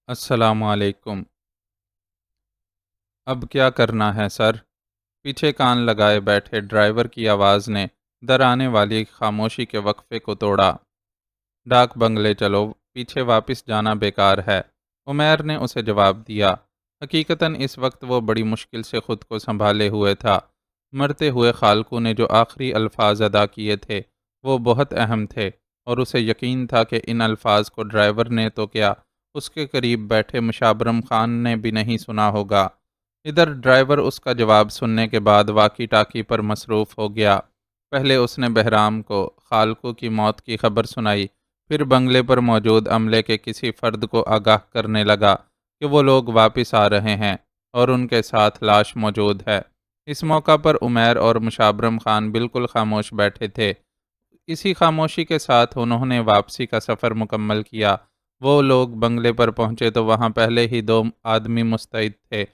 السلام علیکم۔ اب کیا کرنا ہے سر؟ پیچھے کان لگائے بیٹھے ڈرائیور کی آواز نے ڈرانے والی خاموشی کے وقفے کو توڑا۔ ڈاک بنگلے چلو، پیچھے واپس جانا بیکار ہے، عمیر نے اسے جواب دیا۔ حقیقتاً اس وقت وہ بڑی مشکل سے خود کو سنبھالے ہوئے تھا۔ مرتے ہوئے خالقوں نے جو آخری الفاظ ادا کیے تھے وہ بہت اہم تھے، اور اسے یقین تھا کہ ان الفاظ کو ڈرائیور نے تو کیا، اس کے قریب بیٹھے مشابرم خان نے بھی نہیں سنا ہوگا۔ ادھر ڈرائیور اس کا جواب سننے کے بعد واکی ٹاکی پر مصروف ہو گیا۔ پہلے اس نے بہرام کو خالقوں کی موت کی خبر سنائی، پھر بنگلے پر موجود عملے کے کسی فرد کو آگاہ کرنے لگا کہ وہ لوگ واپس آ رہے ہیں اور ان کے ساتھ لاش موجود ہے۔ اس موقع پر عمیر اور مشابرم خان بالکل خاموش بیٹھے تھے۔ اسی خاموشی کے ساتھ انہوں نے واپسی کا سفر مکمل کیا۔ وہ لوگ بنگلے پر پہنچے تو وہاں پہلے ہی دو آدمی مستعد تھے۔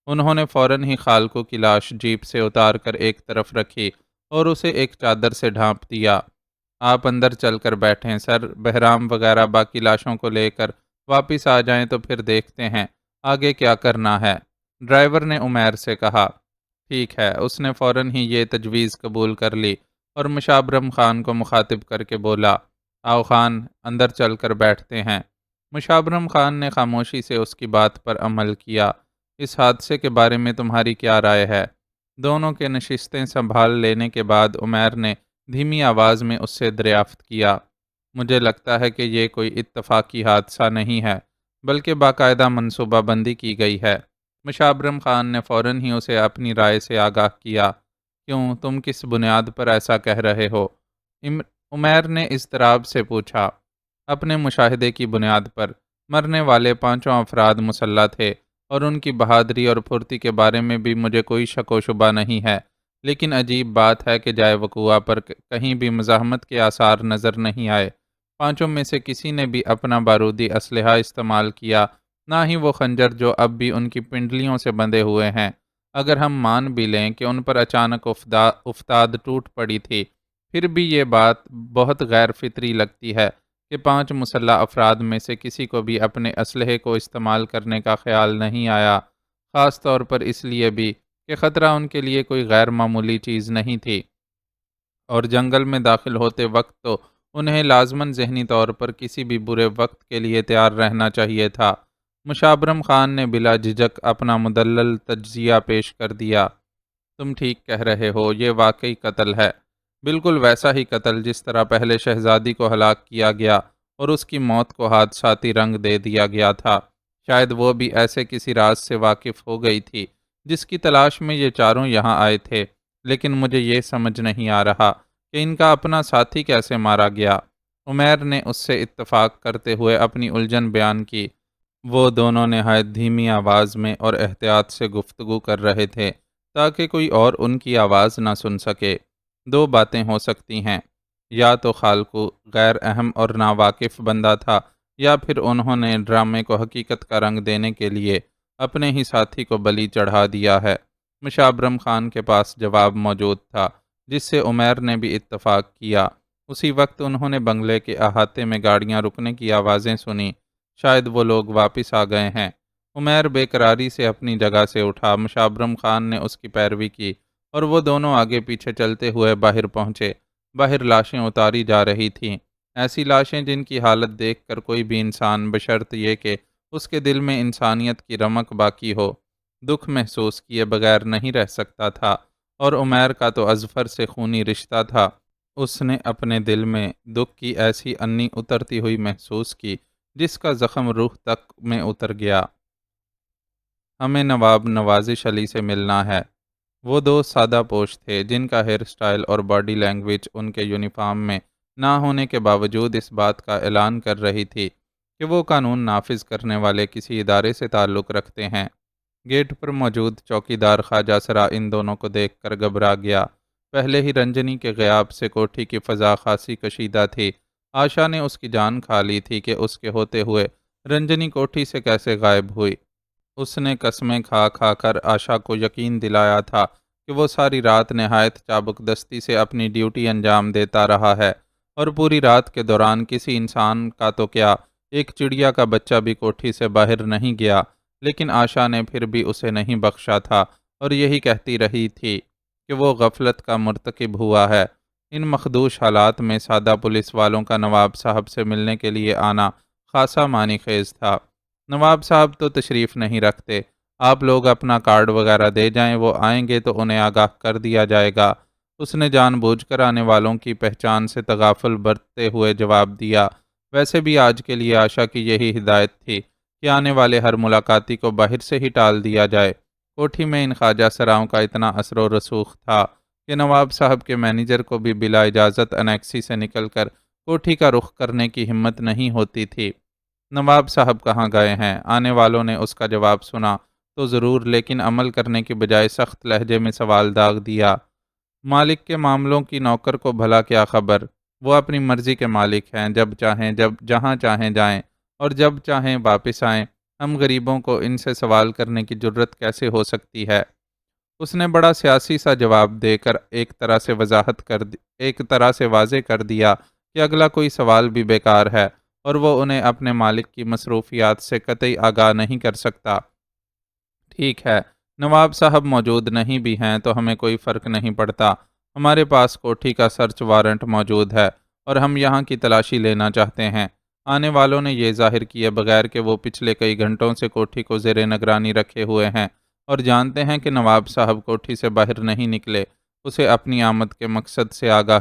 انہوں نے فوراً ہی خالقوں کی لاش جیپ سے اتار کر ایک طرف رکھی اور اسے ایک چادر سے ڈھانپ دیا۔ آپ اندر چل کر بیٹھیں سر، بہرام وغیرہ باقی لاشوں کو لے کر واپس آ جائیں تو پھر دیکھتے ہیں آگے کیا کرنا ہے، ڈرائیور نے عمیر سے کہا۔ ٹھیک ہے، اس نے فوراً ہی یہ تجویز قبول کر لی اور مشابرم خان کو مخاطب کر کے بولا، آؤ خان، اندر چل کر بیٹھتے ہیں۔ مشابرم خان نے خاموشی سے اس کی بات پر عمل کیا۔ اس حادثے کے بارے میں تمہاری کیا رائے ہے؟ دونوں کے نشستیں سنبھال لینے کے بعد عمیر نے دھیمی آواز میں اس سے دریافت کیا۔ مجھے لگتا ہے کہ یہ کوئی اتفاقی حادثہ نہیں ہے، بلکہ باقاعدہ منصوبہ بندی کی گئی ہے۔ مشابرم خان نے فوراً ہی اسے اپنی رائے سے آگاہ کیا۔ کیوں، تم کس بنیاد پر ایسا کہہ رہے ہو؟ عمیر نے اضطراب سے پوچھا۔ اپنے مشاہدے کی بنیاد پر، مرنے والے پانچوں افراد مسلح تھے اور ان کی بہادری اور پھرتی کے بارے میں بھی مجھے کوئی شک و شبہ نہیں ہے، لیکن عجیب بات ہے کہ جائے وقوع پر کہیں بھی مزاحمت کے آثار نظر نہیں آئے۔ پانچوں میں سے کسی نے بھی اپنا بارودی اسلحہ استعمال کیا، نہ ہی وہ خنجر جو اب بھی ان کی پنڈلیوں سے بندھے ہوئے ہیں۔ اگر ہم مان بھی لیں کہ ان پر اچانک افتاد ٹوٹ پڑی تھی، پھر بھی یہ بات بہت غیر فطری لگتی ہے کہ پانچ مسلح افراد میں سے کسی کو بھی اپنے اسلحے کو استعمال کرنے کا خیال نہیں آیا، خاص طور پر اس لیے بھی کہ خطرہ ان کے لیے کوئی غیر معمولی چیز نہیں تھی، اور جنگل میں داخل ہوتے وقت تو انہیں لازماً ذہنی طور پر کسی بھی برے وقت کے لیے تیار رہنا چاہیے تھا۔ مشابرم خان نے بلا جھجک اپنا مدلل تجزیہ پیش کر دیا۔ تم ٹھیک کہہ رہے ہو، یہ واقعی قتل ہے، بالکل ویسا ہی قتل جس طرح پہلے شہزادی کو ہلاک کیا گیا اور اس کی موت کو حادثاتی رنگ دے دیا گیا تھا۔ شاید وہ بھی ایسے کسی راز سے واقف ہو گئی تھی جس کی تلاش میں یہ چاروں یہاں آئے تھے، لیکن مجھے یہ سمجھ نہیں آ رہا کہ ان کا اپنا ساتھی کیسے مارا گیا۔ عمیر نے اس سے اتفاق کرتے ہوئے اپنی الجھن بیان کی۔ وہ دونوں نہایت دھیمی آواز میں اور احتیاط سے گفتگو کر رہے تھے تاکہ کوئی اور ان کی آواز نہ سن سکے۔ دو باتیں ہو سکتی ہیں، یا تو خالقو غیر اہم اور ناواقف بندہ تھا، یا پھر انہوں نے ڈرامے کو حقیقت کا رنگ دینے کے لیے اپنے ہی ساتھی کو بلی چڑھا دیا ہے۔ مشابرم خان کے پاس جواب موجود تھا جس سے عمیر نے بھی اتفاق کیا۔ اسی وقت انہوں نے بنگلے کے احاطے میں گاڑیاں رکنے کی آوازیں سنی، شاید وہ لوگ واپس آ گئے ہیں۔ عمیر بے قراری سے اپنی جگہ سے اٹھا، مشابرم خان نے اس کی پیروی کی اور وہ دونوں آگے پیچھے چلتے ہوئے باہر پہنچے۔ باہر لاشیں اتاری جا رہی تھیں، ایسی لاشیں جن کی حالت دیکھ کر کوئی بھی انسان بشرط یہ کہ اس کے دل میں انسانیت کی رمق باقی ہو، دکھ محسوس کیے بغیر نہیں رہ سکتا تھا، اور عمیر کا تو اظفر سے خونی رشتہ تھا۔ اس نے اپنے دل میں دکھ کی ایسی انی اترتی ہوئی محسوس کی جس کا زخم روح تک میں اتر گیا۔ ہمیں نواب نوازش علی سے ملنا ہے۔ وہ دو سادہ پوش تھے جن کا ہیئر سٹائل اور باڈی لینگویج ان کے یونیفارم میں نہ ہونے کے باوجود اس بات کا اعلان کر رہی تھی کہ وہ قانون نافذ کرنے والے کسی ادارے سے تعلق رکھتے ہیں۔ گیٹ پر موجود چوکیدار خواجہ سرا ان دونوں کو دیکھ کر گھبرا گیا۔ پہلے ہی رنجنی کے غیاب سے کوٹھی کی فضا خاصی کشیدہ تھی۔ آشا نے اس کی جان کھا لی تھی کہ اس کے ہوتے ہوئے رنجنی کوٹھی سے کیسے غائب ہوئی۔ اس نے قسمیں کھا کھا کر آشا کو یقین دلایا تھا کہ وہ ساری رات نہایت چابک دستی سے اپنی ڈیوٹی انجام دیتا رہا ہے، اور پوری رات کے دوران کسی انسان کا تو کیا، ایک چڑیا کا بچہ بھی کوٹھی سے باہر نہیں گیا، لیکن آشا نے پھر بھی اسے نہیں بخشا تھا اور یہی کہتی رہی تھی کہ وہ غفلت کا مرتکب ہوا ہے۔ ان مخدوش حالات میں سادہ پولیس والوں کا نواب صاحب سے ملنے کے لیے آنا خاصا معنی خیز تھا۔ نواب صاحب تو تشریف نہیں رکھتے، آپ لوگ اپنا کارڈ وغیرہ دے جائیں، وہ آئیں گے تو انہیں آگاہ کر دیا جائے گا۔ اس نے جان بوجھ کر آنے والوں کی پہچان سے تغافل برتتے ہوئے جواب دیا۔ ویسے بھی آج کے لیے آشا کی یہی ہدایت تھی کہ آنے والے ہر ملاقاتی کو باہر سے ہی ٹال دیا جائے۔ کوٹھی میں ان خواجہ سراؤں کا اتنا اثر و رسوخ تھا کہ نواب صاحب کے مینیجر کو بھی بلا اجازت انیکسی سے نکل کر کوٹھی کا رخ کرنے کی ہمت نہیں ہوتی تھی۔ نواب صاحب کہاں گئے ہیں؟ آنے والوں نے اس کا جواب سنا تو ضرور، لیکن عمل کرنے کی بجائے سخت لہجے میں سوال داغ دیا۔ مالک کے معاملوں کی نوکر کو بھلا کیا خبر؟ وہ اپنی مرضی کے مالک ہیں، جب چاہیں جہاں چاہیں جائیں اور جب چاہیں واپس آئیں۔ ہم غریبوں کو ان سے سوال کرنے کی جرت کیسے ہو سکتی ہے؟ اس نے بڑا سیاسی سا جواب دے کر ایک طرح سے واضح کر دیا کہ اگلا کوئی سوال بھی بیکار ہے اور وہ انہیں اپنے مالک کی مصروفیات سے قطعی آگاہ نہیں کر سکتا۔ ٹھیک ہے، نواب صاحب موجود نہیں بھی ہیں تو ہمیں کوئی فرق نہیں پڑتا۔ ہمارے پاس کوٹھی کا سرچ وارنٹ موجود ہے اور ہم یہاں کی تلاشی لینا چاہتے ہیں۔ آنے والوں نے یہ ظاہر کیے بغیر کہ وہ پچھلے کئی گھنٹوں سے کوٹھی کو زیر نگرانی رکھے ہوئے ہیں اور جانتے ہیں کہ نواب صاحب کوٹھی سے باہر نہیں نکلے، اسے اپنی آمد کے مقصد سے آگاہ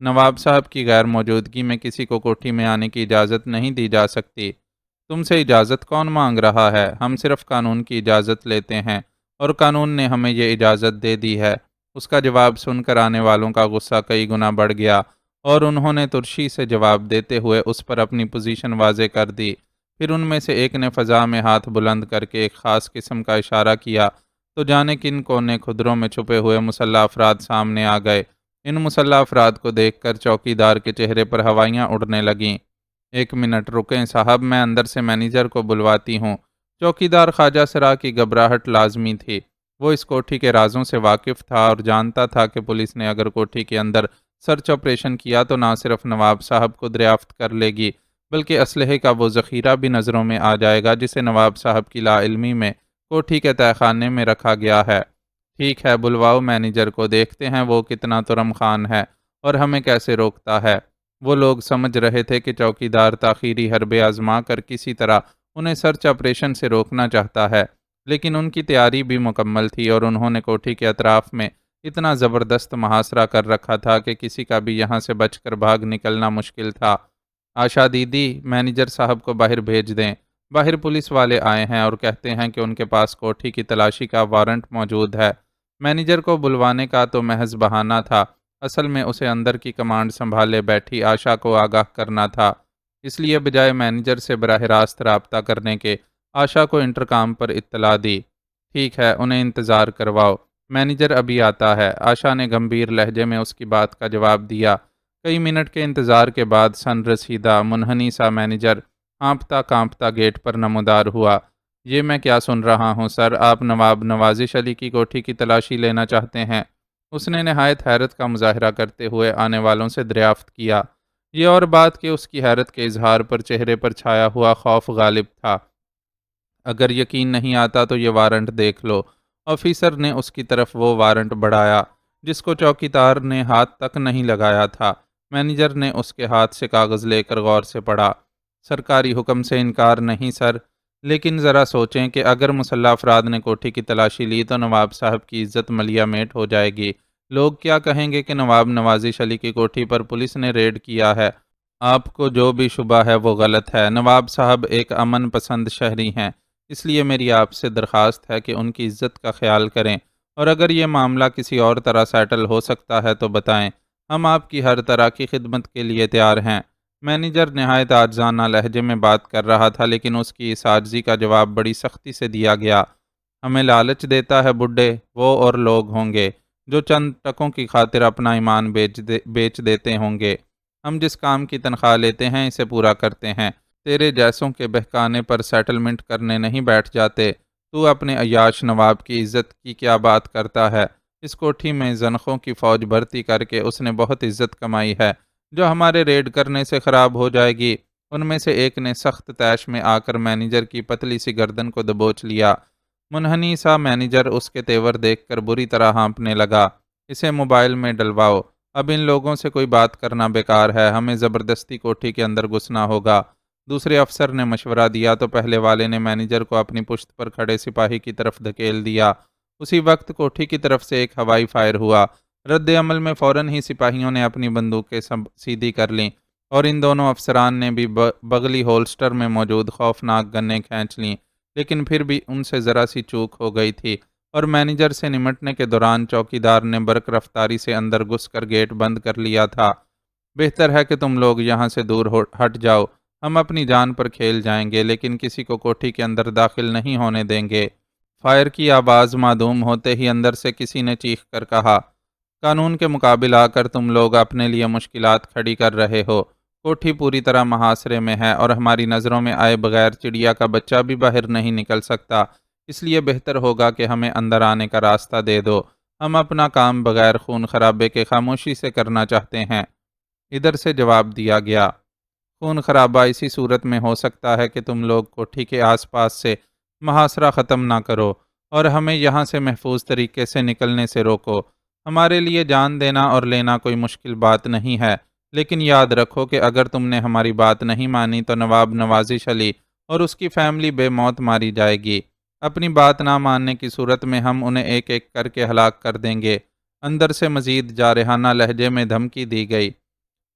نواب صاحب کی غیر موجودگی میں کسی کو کوٹھی میں آنے کی اجازت نہیں دی جا سکتی۔ تم سے اجازت کون مانگ رہا ہے؟ ہم صرف قانون کی اجازت لیتے ہیں اور قانون نے ہمیں یہ اجازت دے دی ہے۔ اس کا جواب سن کر آنے والوں کا غصہ کئی گنا بڑھ گیا اور انہوں نے ترشی سے جواب دیتے ہوئے اس پر اپنی پوزیشن واضح کر دی۔ پھر ان میں سے ایک نے فضا میں ہاتھ بلند کر کے ایک خاص قسم کا اشارہ کیا تو جانے کن کونے خدروں میں چھپے ہوئے مسلح افراد سامنے آ گئے۔ ان مسلح افراد کو دیکھ کر چوکی دار کے چہرے پر ہوائیاں اڑنے لگیں۔ ایک منٹ رکیں صاحب، میں اندر سے مینیجر کو بلواتی ہوں۔ چوکی دار خواجہ سرا کی گھبراہٹ لازمی تھی۔ وہ اس کوٹھی کے رازوں سے واقف تھا اور جانتا تھا کہ پولیس نے اگر کوٹھی کے اندر سرچ آپریشن کیا تو نہ صرف نواب صاحب کو دریافت کر لے گی بلکہ اسلحے کا وہ ذخیرہ بھی نظروں میں آ جائے گا جسے نواب صاحب کی لا علمی میں کوٹھی کے تہہ خانے میں رکھا گیا ہے۔ ٹھیک ہے، بلواؤ مینیجر کو، دیکھتے ہیں وہ کتنا ترم خان ہے اور ہمیں کیسے روکتا ہے۔ وہ لوگ سمجھ رہے تھے کہ چوکی دار تاخیری حربے آزما کر کسی طرح انہیں سرچ آپریشن سے روکنا چاہتا ہے، لیکن ان کی تیاری بھی مکمل تھی اور انہوں نے کوٹھی کے اطراف میں اتنا زبردست محاصرہ کر رکھا تھا کہ کسی کا بھی یہاں سے بچ کر بھاگ نکلنا مشکل تھا۔ آشا دیدی، مینیجر صاحب کو باہر بھیج دیں۔ باہر پولیس والے آئے ہیں اور کہتے ہیں کہ ان کے پاس کوٹھی کی تلاشی کا وارنٹ موجود ہے۔ مینیجر کو بلوانے کا تو محض بہانہ تھا، اصل میں اسے اندر کی کمانڈ سنبھالے بیٹھی آشا کو آگاہ کرنا تھا۔ اس لیے بجائے مینیجر سے براہ راست رابطہ کرنے کے آشا کو انٹرکام پر اطلاع دی۔ ٹھیک ہے، انہیں انتظار کرواؤ، مینیجر ابھی آتا ہے، آشا نے گمبھیر لہجے میں اس کی بات کا جواب دیا۔ کئی منٹ کے انتظار کے بعد سن رسیدہ منحنی سا مینیجر ہانپتا کانپتا گیٹ پر نمودار ہوا۔ یہ میں کیا سن رہا ہوں سر، آپ نواب نوازش علی کی کوٹھی کی تلاشی لینا چاہتے ہیں؟ اس نے نہایت حیرت کا مظاہرہ کرتے ہوئے آنے والوں سے دریافت کیا۔ یہ اور بات کہ اس کی حیرت کے اظہار پر چہرے پر چھایا ہوا خوف غالب تھا۔ اگر یقین نہیں آتا تو یہ وارنٹ دیکھ لو۔ آفیسر نے اس کی طرف وہ وارنٹ بڑھایا جس کو چوکیدار نے ہاتھ تک نہیں لگایا تھا۔ مینیجر نے اس کے ہاتھ سے کاغذ لے کر غور سے پڑھا۔ سرکاری حکم سے انکار نہیں سر، لیکن ذرا سوچیں کہ اگر مسلح افراد نے کوٹھی کی تلاشی لی تو نواب صاحب کی عزت ملیہ میٹ ہو جائے گی۔ لوگ کیا کہیں گے کہ نواب نوازش علی کی کوٹھی پر پولیس نے ریڈ کیا ہے۔ آپ کو جو بھی شبہ ہے وہ غلط ہے۔ نواب صاحب ایک امن پسند شہری ہیں، اس لیے میری آپ سے درخواست ہے کہ ان کی عزت کا خیال کریں، اور اگر یہ معاملہ کسی اور طرح سیٹل ہو سکتا ہے تو بتائیں، ہم آپ کی ہر طرح کی خدمت کے لیے تیار ہیں۔ مینیجر نہایت عاجزانہ لہجے میں بات کر رہا تھا، لیکن اس کی اس عاجزی کا جواب بڑی سختی سے دیا گیا۔ ہمیں لالچ دیتا ہے بڈھے، وہ اور لوگ ہوں گے جو چند ٹکوں کی خاطر اپنا ایمان بیچ دیتے ہوں گے۔ ہم جس کام کی تنخواہ لیتے ہیں اسے پورا کرتے ہیں، تیرے جیسوں کے بہکانے پر سیٹلمنٹ کرنے نہیں بیٹھ جاتے۔ تو اپنے عیاش نواب کی عزت کی کیا بات کرتا ہے؟ اس کوٹھی میں زنخوں کی فوج بھرتی کر کے اس نے بہت عزت کمائی ہے، جو ہمارے ریڈ کرنے سے خراب ہو جائے گی۔ ان میں سے ایک نے سخت طیش میں آ کر مینیجر کی پتلی سی گردن کو دبوچ لیا۔ منحنی سا مینیجر اس کے تیور دیکھ کر بری طرح ہانپنے لگا۔ اسے موبائل میں ڈلواؤ، اب ان لوگوں سے کوئی بات کرنا بیکار ہے، ہمیں زبردستی کوٹھی کے اندر گھسنا ہوگا۔ دوسرے افسر نے مشورہ دیا تو پہلے والے نے مینیجر کو اپنی پشت پر کھڑے سپاہی کی طرف دھکیل دیا۔ اسی وقت کوٹھی کی طرف سے ایک ہوائی فائر ہوا۔ رد عمل میں فوراً ہی سپاہیوں نے اپنی بندوقیں سیدھی کر لیں اور ان دونوں افسران نے بھی بغلی ہولسٹر میں موجود خوفناک گنیں کھینچ لیں، لیکن پھر بھی ان سے ذرا سی چوک ہو گئی تھی اور مینیجر سے نمٹنے کے دوران چوکیدار نے برق رفتاری سے اندر گھس کر گیٹ بند کر لیا تھا۔ بہتر ہے کہ تم لوگ یہاں سے دور ہٹ جاؤ، ہم اپنی جان پر کھیل جائیں گے لیکن کسی کو کوٹھی کے اندر داخل نہیں ہونے دیں گے۔ فائر کی آواز معدوم ہوتے ہی اندر سے کسی نے چیخ کر کہا، قانون کے مقابل آ کر تم لوگ اپنے لیے مشکلات کھڑی کر رہے ہو۔ کوٹھی پوری طرح محاصرے میں ہے اور ہماری نظروں میں آئے بغیر چڑیا کا بچہ بھی باہر نہیں نکل سکتا، اس لیے بہتر ہوگا کہ ہمیں اندر آنے کا راستہ دے دو۔ ہم اپنا کام بغیر خون خرابے کے خاموشی سے کرنا چاہتے ہیں۔ ادھر سے جواب دیا گیا، خون خرابہ اسی صورت میں ہو سکتا ہے کہ تم لوگ کوٹھی کے آس پاس سے محاصرہ ختم نہ کرو اور ہمیں یہاں سے محفوظ طریقے سے نکلنے سے روکو۔ ہمارے لیے جان دینا اور لینا کوئی مشکل بات نہیں ہے، لیکن یاد رکھو کہ اگر تم نے ہماری بات نہیں مانی تو نواب نوازش علی اور اس کی فیملی بے موت ماری جائے گی۔ اپنی بات نہ ماننے کی صورت میں ہم انہیں ایک ایک کر کے ہلاک کر دیں گے۔ اندر سے مزید جارحانہ لہجے میں دھمکی دی گئی۔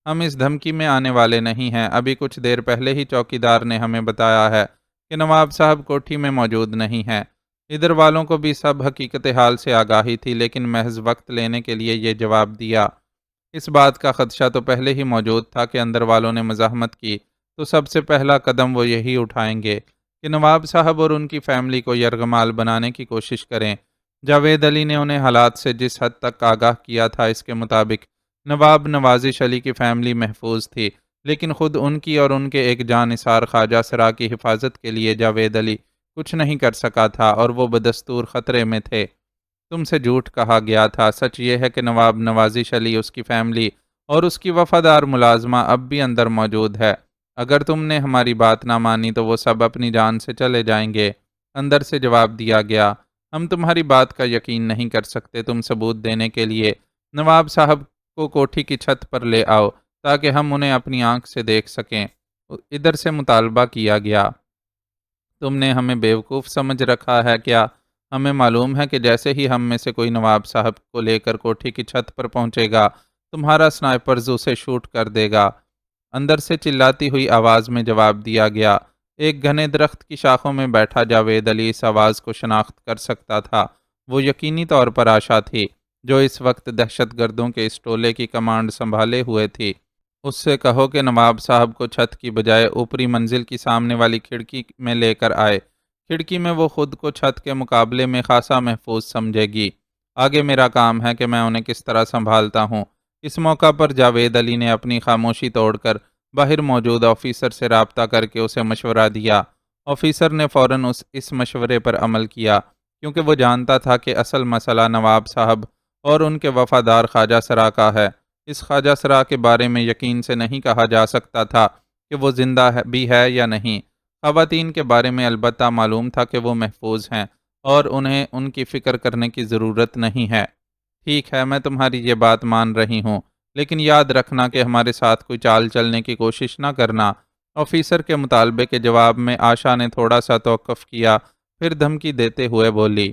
ہم اس دھمکی میں آنے والے نہیں ہیں، ابھی کچھ دیر پہلے ہی چوکیدار نے ہمیں بتایا ہے کہ نواب صاحب کوٹھی میں موجود نہیں ہیں۔ ادھر والوں کو بھی سب حقیقت حال سے آگاہی تھی لیکن محض وقت لینے کے لیے یہ جواب دیا۔ اس بات کا خدشہ تو پہلے ہی موجود تھا کہ اندر والوں نے مزاحمت کی تو سب سے پہلا قدم وہ یہی اٹھائیں گے کہ نواب صاحب اور ان کی فیملی کو یرغمال بنانے کی کوشش کریں۔ جاوید علی نے انہیں حالات سے جس حد تک آگاہ کیا تھا اس کے مطابق نواب نوازش علی کی فیملی محفوظ تھی، لیکن خود ان کی اور ان کے ایک جانثار خواجہ سرا کی حفاظت کے لیے جاوید علی کچھ نہیں کر سکا تھا اور وہ بدستور خطرے میں تھے۔ تم سے جھوٹ کہا گیا تھا، سچ یہ ہے کہ نواب نوازش علی، اس کی فیملی اور اس کی وفادار ملازمہ اب بھی اندر موجود ہے۔ اگر تم نے ہماری بات نہ مانی تو وہ سب اپنی جان سے چلے جائیں گے۔ اندر سے جواب دیا گیا، ہم تمہاری بات کا یقین نہیں کر سکتے، تم ثبوت دینے کے لیے نواب صاحب کو کوٹھی کی چھت پر لے آؤ تاکہ ہم انہیں اپنی آنکھ سے دیکھ سکیں۔ ادھر سے مطالبہ کیا گیا، تم نے ہمیں بیوقوف سمجھ رکھا ہے کیا؟ ہمیں معلوم ہے کہ جیسے ہی ہم میں سے کوئی نواب صاحب کو لے کر کوٹھی کی چھت پر پہنچے گا تمہارا سنائپرز اسے شوٹ کر دے گا۔ اندر سے چلاتی ہوئی آواز میں جواب دیا گیا۔ ایک گھنے درخت کی شاخوں میں بیٹھا جاوید علی اس آواز کو شناخت کر سکتا تھا۔ وہ یقینی طور پر آشا تھی جو اس وقت دہشت گردوں کے اس ٹولے کی کمانڈ سنبھالے ہوئے تھی۔ اس سے کہو کہ نواب صاحب کو چھت کی بجائے اوپری منزل کی سامنے والی کھڑکی میں لے کر آئے۔ کھڑکی میں وہ خود کو چھت کے مقابلے میں خاصا محفوظ سمجھے گی۔ آگے میرا کام ہے کہ میں انہیں کس طرح سنبھالتا ہوں۔ اس موقع پر جاوید علی نے اپنی خاموشی توڑ کر باہر موجود آفیسر سے رابطہ کر کے اسے مشورہ دیا۔ آفیسر نے فوراً اس مشورے پر عمل کیا کیونکہ وہ جانتا تھا کہ اصل مسئلہ نواب صاحب اور ان کے وفادار خواجہ سرا کا ہے۔ اس خواجہ سرا کے بارے میں یقین سے نہیں کہا جا سکتا تھا کہ وہ زندہ بھی ہے یا نہیں۔ خواتین کے بارے میں البتہ معلوم تھا کہ وہ محفوظ ہیں اور انہیں ان کی فکر کرنے کی ضرورت نہیں ہے۔ ٹھیک ہے، میں تمہاری یہ بات مان رہی ہوں، لیکن یاد رکھنا کہ ہمارے ساتھ کوئی چال چلنے کی کوشش نہ کرنا۔ آفیسر کے مطالبے کے جواب میں آشا نے تھوڑا سا توقف کیا، پھر دھمکی دیتے ہوئے بولی،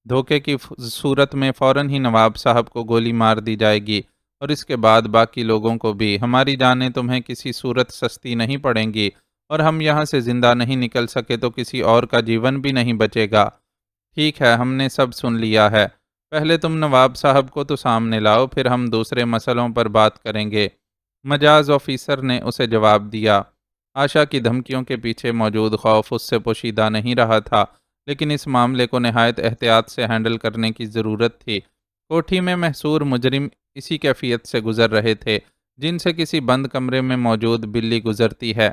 دھوکے کی صورت میں فوراً ہی نواب صاحب کو گولی مار دی جائے گی اور اس کے بعد باقی لوگوں کو بھی۔ ہماری جانیں تمہیں کسی صورت سستی نہیں پڑیں گی اور ہم یہاں سے زندہ نہیں نکل سکے تو کسی اور کا جیون بھی نہیں بچے گا۔ ٹھیک ہے، ہم نے سب سن لیا ہے، پہلے تم نواب صاحب کو تو سامنے لاؤ، پھر ہم دوسرے مسئلوں پر بات کریں گے۔ مجاز آفیسر نے اسے جواب دیا۔ آشا کی دھمکیوں کے پیچھے موجود خوف اس سے پوشیدہ نہیں رہا تھا، لیکن اس معاملے کو نہایت احتیاط سے ہینڈل کرنے کی ضرورت تھی۔ کوٹھی میں محصور مجرم اسی کیفیت سے گزر رہے تھے جن سے کسی بند کمرے میں موجود بلی گزرتی ہے۔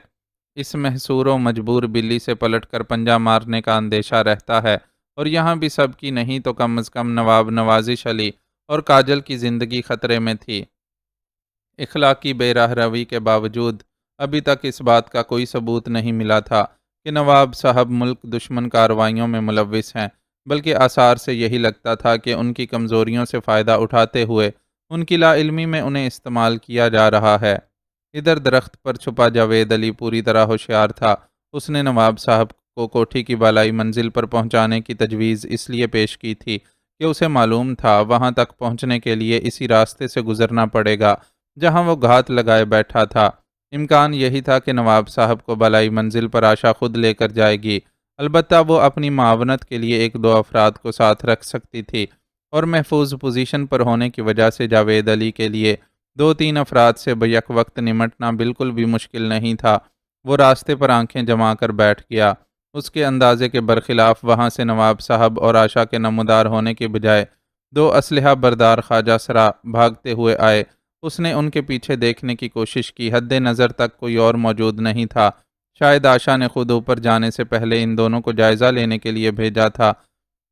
اس محصور و مجبور بلی سے پلٹ کر پنجہ مارنے کا اندیشہ رہتا ہے، اور یہاں بھی سب کی نہیں تو کم از کم نواب نوازش علی اور کاجل کی زندگی خطرے میں تھی۔ اخلاقی بے راہ روی کے باوجود ابھی تک اس بات کا کوئی ثبوت نہیں ملا تھا کہ نواب صاحب ملک دشمن کارروائیوں میں ملوث ہیں، بلکہ آثار سے یہی لگتا تھا کہ ان کی کمزوریوں سے فائدہ اٹھاتے ہوئے ان کی لا علمی میں انہیں استعمال کیا جا رہا ہے۔ ادھر درخت پر چھپا جاوید علی پوری طرح ہوشیار تھا۔ اس نے نواب صاحب کو کوٹھی کی بالائی منزل پر پہنچانے کی تجویز اس لیے پیش کی تھی کہ اسے معلوم تھا وہاں تک پہنچنے کے لیے اسی راستے سے گزرنا پڑے گا جہاں وہ گھات لگائے بیٹھا تھا۔ امکان یہی تھا کہ نواب صاحب کو بالائی منزل پر آشا خود لے کر جائے گی، البتہ وہ اپنی معاونت کے لیے ایک دو افراد کو ساتھ رکھ سکتی تھی، اور محفوظ پوزیشن پر ہونے کی وجہ سے جاوید علی کے لیے دو تین افراد سے بیک وقت نمٹنا بالکل بھی مشکل نہیں تھا۔ وہ راستے پر آنکھیں جما کر بیٹھ گیا۔ اس کے اندازے کے برخلاف وہاں سے نواب صاحب اور آشا کے نمودار ہونے کے بجائے دو اسلحہ بردار خواجہ سرا بھاگتے ہوئے آئے۔ اس نے ان کے پیچھے دیکھنے کی کوشش کی، حد نظر تک کوئی اور موجود نہیں تھا۔ شاید آشا نے خود اوپر جانے سے پہلے ان دونوں کو جائزہ لینے کے لیے بھیجا تھا،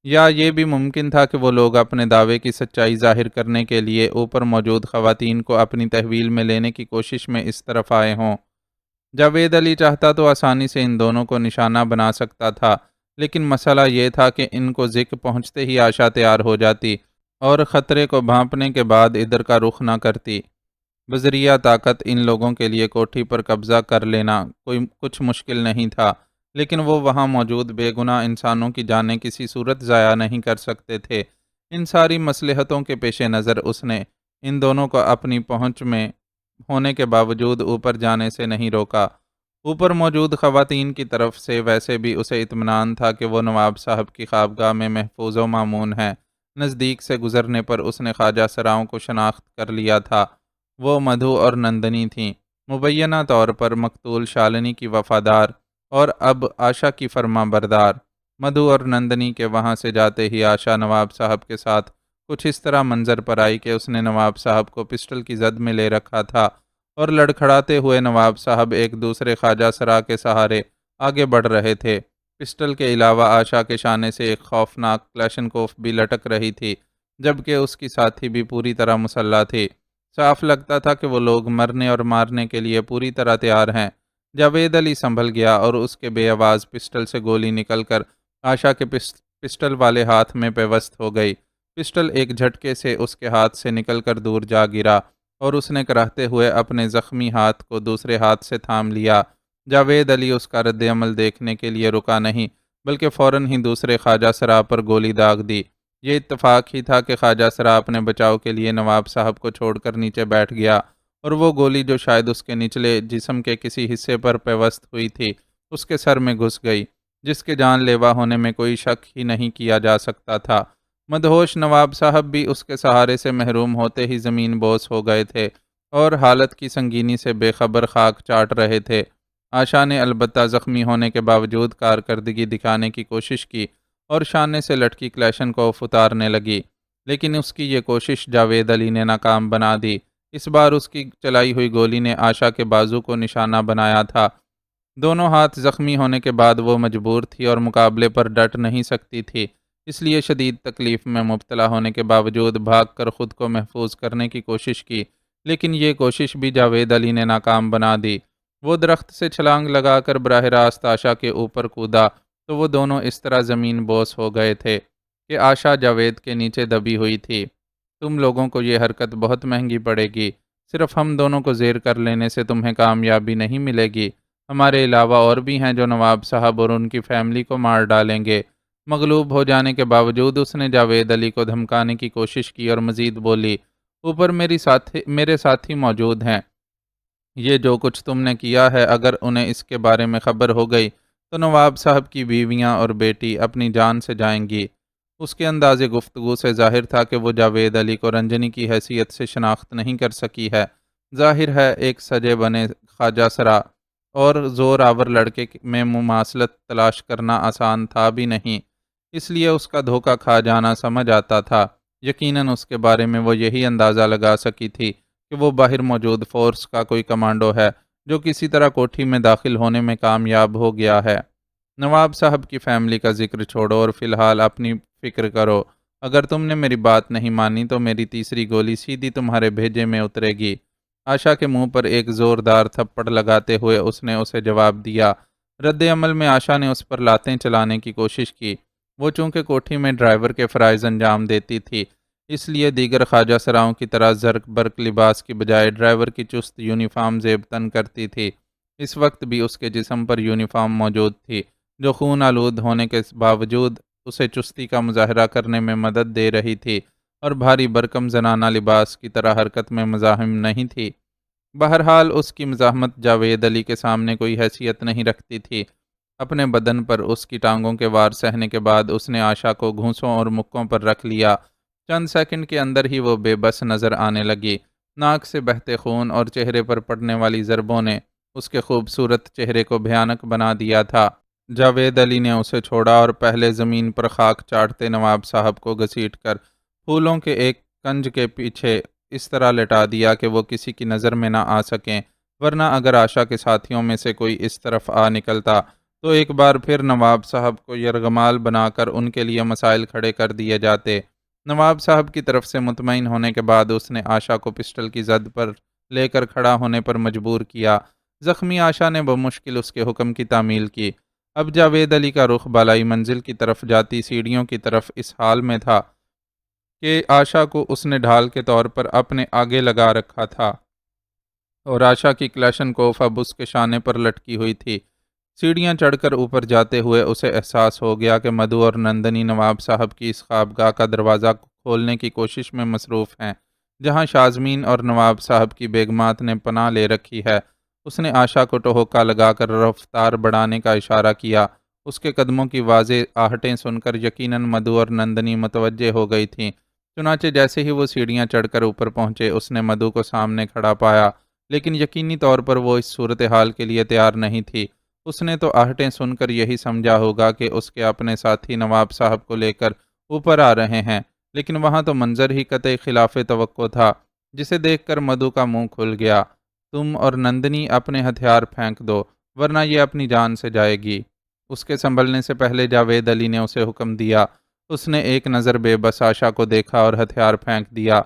یا یہ بھی ممکن تھا کہ وہ لوگ اپنے دعوے کی سچائی ظاہر کرنے کے لیے اوپر موجود خواتین کو اپنی تحویل میں لینے کی کوشش میں اس طرف آئے ہوں۔ جاوید علی چاہتا تو آسانی سے ان دونوں کو نشانہ بنا سکتا تھا، لیکن مسئلہ یہ تھا کہ ان کو ذکر پہنچتے ہی آشا تیار ہو جاتی اور خطرے کو بھانپنے کے بعد ادھر کا رخ نہ کرتی۔ بذریعہ طاقت ان لوگوں کے لیے کوٹھی پر قبضہ کر لینا کچھ مشکل نہیں تھا، لیکن وہ وہاں موجود بے گناہ انسانوں کی جانیں کسی صورت ضائع نہیں کر سکتے تھے۔ ان ساری مصلحتوں کے پیش نظر اس نے ان دونوں کو اپنی پہنچ میں ہونے کے باوجود اوپر جانے سے نہیں روکا۔ اوپر موجود خواتین کی طرف سے ویسے بھی اسے اطمینان تھا کہ وہ نواب صاحب کی خوابگاہ میں محفوظ و مامون ہیں۔ نزدیک سے گزرنے پر اس نے خواجہ سراؤں کو شناخت کر لیا تھا۔ وہ مدھو اور نندنی تھیں، مبینہ طور پر مقتول شالنی کی وفادار اور اب آشا کی فرما بردار۔ مدھو اور نندنی کے وہاں سے جاتے ہی آشا نواب صاحب کے ساتھ کچھ اس طرح منظر پر آئی کہ اس نے نواب صاحب کو پسٹل کی زد میں لے رکھا تھا، اور لڑکھڑاتے ہوئے نواب صاحب ایک دوسرے خواجہ سرا کے سہارے آگے بڑھ رہے تھے۔ پسٹل کے علاوہ آشا کے شانے سے ایک خوفناک کلاشنکوف بھی لٹک رہی تھی، جبکہ اس کی ساتھی بھی پوری طرح مسلح تھی۔ صاف لگتا تھا کہ وہ لوگ مرنے اور مارنے کے لیے پوری طرح تیار ہیں۔ جاوید علی سنبھل گیا اور اس کے بے آواز پسٹل سے گولی نکل کر آشا کے پسٹل والے ہاتھ میں پیوست ہو گئی۔ پسٹل ایک جھٹکے سے اس کے ہاتھ سے نکل کر دور جا گرا اور اس نے کراہتے ہوئے اپنے زخمی ہاتھ کو دوسرے ہاتھ سے تھام لیا۔ جاوید علی اس کا رد عمل دیکھنے کے لیے رکا نہیں، بلکہ فوراً ہی دوسرے خواجہ سرا پر گولی داغ دی۔ یہ اتفاق ہی تھا کہ خواجہ سرا اپنے بچاؤ کے لیے نواب صاحب کو چھوڑ کر نیچے بیٹھ گیا، اور وہ گولی جو شاید اس کے نچلے جسم کے کسی حصے پر پیوست ہوئی تھی اس کے سر میں گھس گئی، جس کے جان لیوا ہونے میں کوئی شک ہی نہیں کیا جا سکتا تھا۔ مدہوش نواب صاحب بھی اس کے سہارے سے محروم ہوتے ہی زمین بوس ہو گئے تھے اور حالت کی سنگینی سے بے خبر خاک چاٹ رہے تھے۔ آشا نے البتہ زخمی ہونے کے باوجود کارکردگی دکھانے کی کوشش کی اور شانے سے لٹکی کلیشن کو اتارنے لگی، لیکن اس کی یہ کوشش جاوید علی نے ناکام بنا دی۔ اس بار اس کی چلائی ہوئی گولی نے آشا کے بازو کو نشانہ بنایا تھا۔ دونوں ہاتھ زخمی ہونے کے بعد وہ مجبور تھی اور مقابلے پر ڈٹ نہیں سکتی تھی، اس لیے شدید تکلیف میں مبتلا ہونے کے باوجود بھاگ کر خود کو محفوظ کرنے کی کوشش کی، لیکن یہ کوشش بھی جاوید علی نے ناکام بنا دی۔ وہ درخت سے چھلانگ لگا کر براہ راست آشا کے اوپر کودا تو وہ دونوں اس طرح زمین بوس ہو گئے تھے کہ آشا جاوید کے نیچے دبی ہوئی تھی۔ تم لوگوں کو یہ حرکت بہت مہنگی پڑے گی، صرف ہم دونوں کو زیر کر لینے سے تمہیں کامیابی نہیں ملے گی، ہمارے علاوہ اور بھی ہیں جو نواب صاحب اور ان کی فیملی کو مار ڈالیں گے۔ مغلوب ہو جانے کے باوجود اس نے جاوید علی کو دھمکانے کی کوشش کی اور مزید بولی، اوپر میرے ساتھی موجود ہیں، یہ جو کچھ تم نے کیا ہے اگر انہیں اس کے بارے میں خبر ہو گئی تو نواب صاحب کی بیویاں اور بیٹی اپنی جان سے جائیں گی۔ اس کے انداز گفتگو سے ظاہر تھا کہ وہ جاوید علی کو رنجنی کی حیثیت سے شناخت نہیں کر سکی ہے۔ ظاہر ہے ایک سجے بنے خواجہ سرا اور زور آور لڑکے میں مماثلت تلاش کرنا آسان تھا بھی نہیں، اس لیے اس کا دھوکہ کھا جانا سمجھ آتا تھا۔ یقیناً اس کے بارے میں وہ یہی اندازہ لگا سکی تھی کہ وہ باہر موجود فورس کا کوئی کمانڈو ہے جو کسی طرح کوٹھی میں داخل ہونے میں کامیاب ہو گیا ہے۔ نواب صاحب کی فیملی کا ذکر چھوڑو اور فی الحال اپنی فکر کرو، اگر تم نے میری بات نہیں مانی تو میری تیسری گولی سیدھی تمہارے بھیجے میں اترے گی۔ آشا کے منہ پر ایک زوردار تھپڑ لگاتے ہوئے اس نے اسے جواب دیا۔ رد عمل میں آشا نے اس پر لاتیں چلانے کی کوشش کی۔ وہ چونکہ کوٹھی میں ڈرائیور کے فرائض انجام دیتی تھی، اس لیے دیگر خواجہ سراؤں کی طرح زرق برق لباس کی بجائے ڈرائیور کی چست یونیفارم زیب تن کرتی تھی۔ اس وقت بھی اس کے جسم پر یونیفارم موجود تھی، جو خون آلود ہونے کے باوجود اسے چستی کا مظاہرہ کرنے میں مدد دے رہی تھی اور بھاری برکم زنانہ لباس کی طرح حرکت میں مزاحم نہیں تھی۔ بہرحال اس کی مزاحمت جاوید علی کے سامنے کوئی حیثیت نہیں رکھتی تھی۔ اپنے بدن پر اس کی ٹانگوں کے وار سہنے کے بعد اس نے آشا کو گھونسوں اور مکوں پر رکھ لیا۔ چند سیکنڈ کے اندر ہی وہ بے بس نظر آنے لگی۔ ناک سے بہتے خون اور چہرے پر پڑنے والی ضربوں نے اس کے خوبصورت چہرے کو بھیانک بنا دیا تھا۔ جاوید علی نے اسے چھوڑا اور پہلے زمین پر خاک چاٹتے نواب صاحب کو گھسیٹ کر پھولوں کے ایک کنج کے پیچھے اس طرح لٹا دیا کہ وہ کسی کی نظر میں نہ آ سکیں، ورنہ اگر آشا کے ساتھیوں میں سے کوئی اس طرف آ نکلتا تو ایک بار پھر نواب صاحب کو یرغمال بنا کر ان کے لیے مسائل کھڑے کر دیے جاتے۔ نواب صاحب کی طرف سے مطمئن ہونے کے بعد اس نے آشا کو پسٹل کی زد پر لے کر کھڑا ہونے پر مجبور کیا۔ زخمی آشا نے بمشکل اس کے حکم کی تعمیل کی۔ اب جاوید علی کا رخ بالائی منزل کی طرف جاتی سیڑھیوں کی طرف اس حال میں تھا کہ آشا کو اس نے ڈھال کے طور پر اپنے آگے لگا رکھا تھا اور آشا کی کلاشن کوف اب اس کے شانے پر لٹکی ہوئی تھی۔ سیڑھیاں چڑھ کر اوپر جاتے ہوئے اسے احساس ہو گیا کہ مدھو اور نندنی نواب صاحب کی اس خوابگاہ کا دروازہ کھولنے کی کوشش میں مصروف ہیں، جہاں شازمین اور نواب صاحب کی بیگمات نے پناہ لے رکھی ہے۔ اس نے آشا کو ٹہوکا لگا کر رفتار بڑھانے کا اشارہ کیا۔ اس کے قدموں کی واضح آہٹیں سن کر یقیناً مدھو اور نندنی متوجہ ہو گئی تھیں۔ چنانچہ جیسے ہی وہ سیڑھیاں چڑھ کر اوپر پہنچے، اس نے مدھو کو سامنے کھڑا پایا، لیکن یقینی طور پر وہ اس صورتحال کے لیے تیار نہیں تھی۔ اس نے تو آہٹیں سن کر یہی سمجھا ہوگا کہ اس کے اپنے ساتھی نواب صاحب کو لے کر اوپر آ رہے ہیں، لیکن وہاں تو منظر ہی قطعی خلاف توقع تھا، جسے دیکھ کر مدھو کا منہ کھل گیا۔ تم اور نندنی اپنے ہتھیار پھینک دو، ورنہ یہ اپنی جان سے جائے گی۔ اس کے سنبھلنے سے پہلے جاوید علی نے اسے حکم دیا۔ اس نے ایک نظر بے بس آشا کو دیکھا اور ہتھیار پھینک دیا۔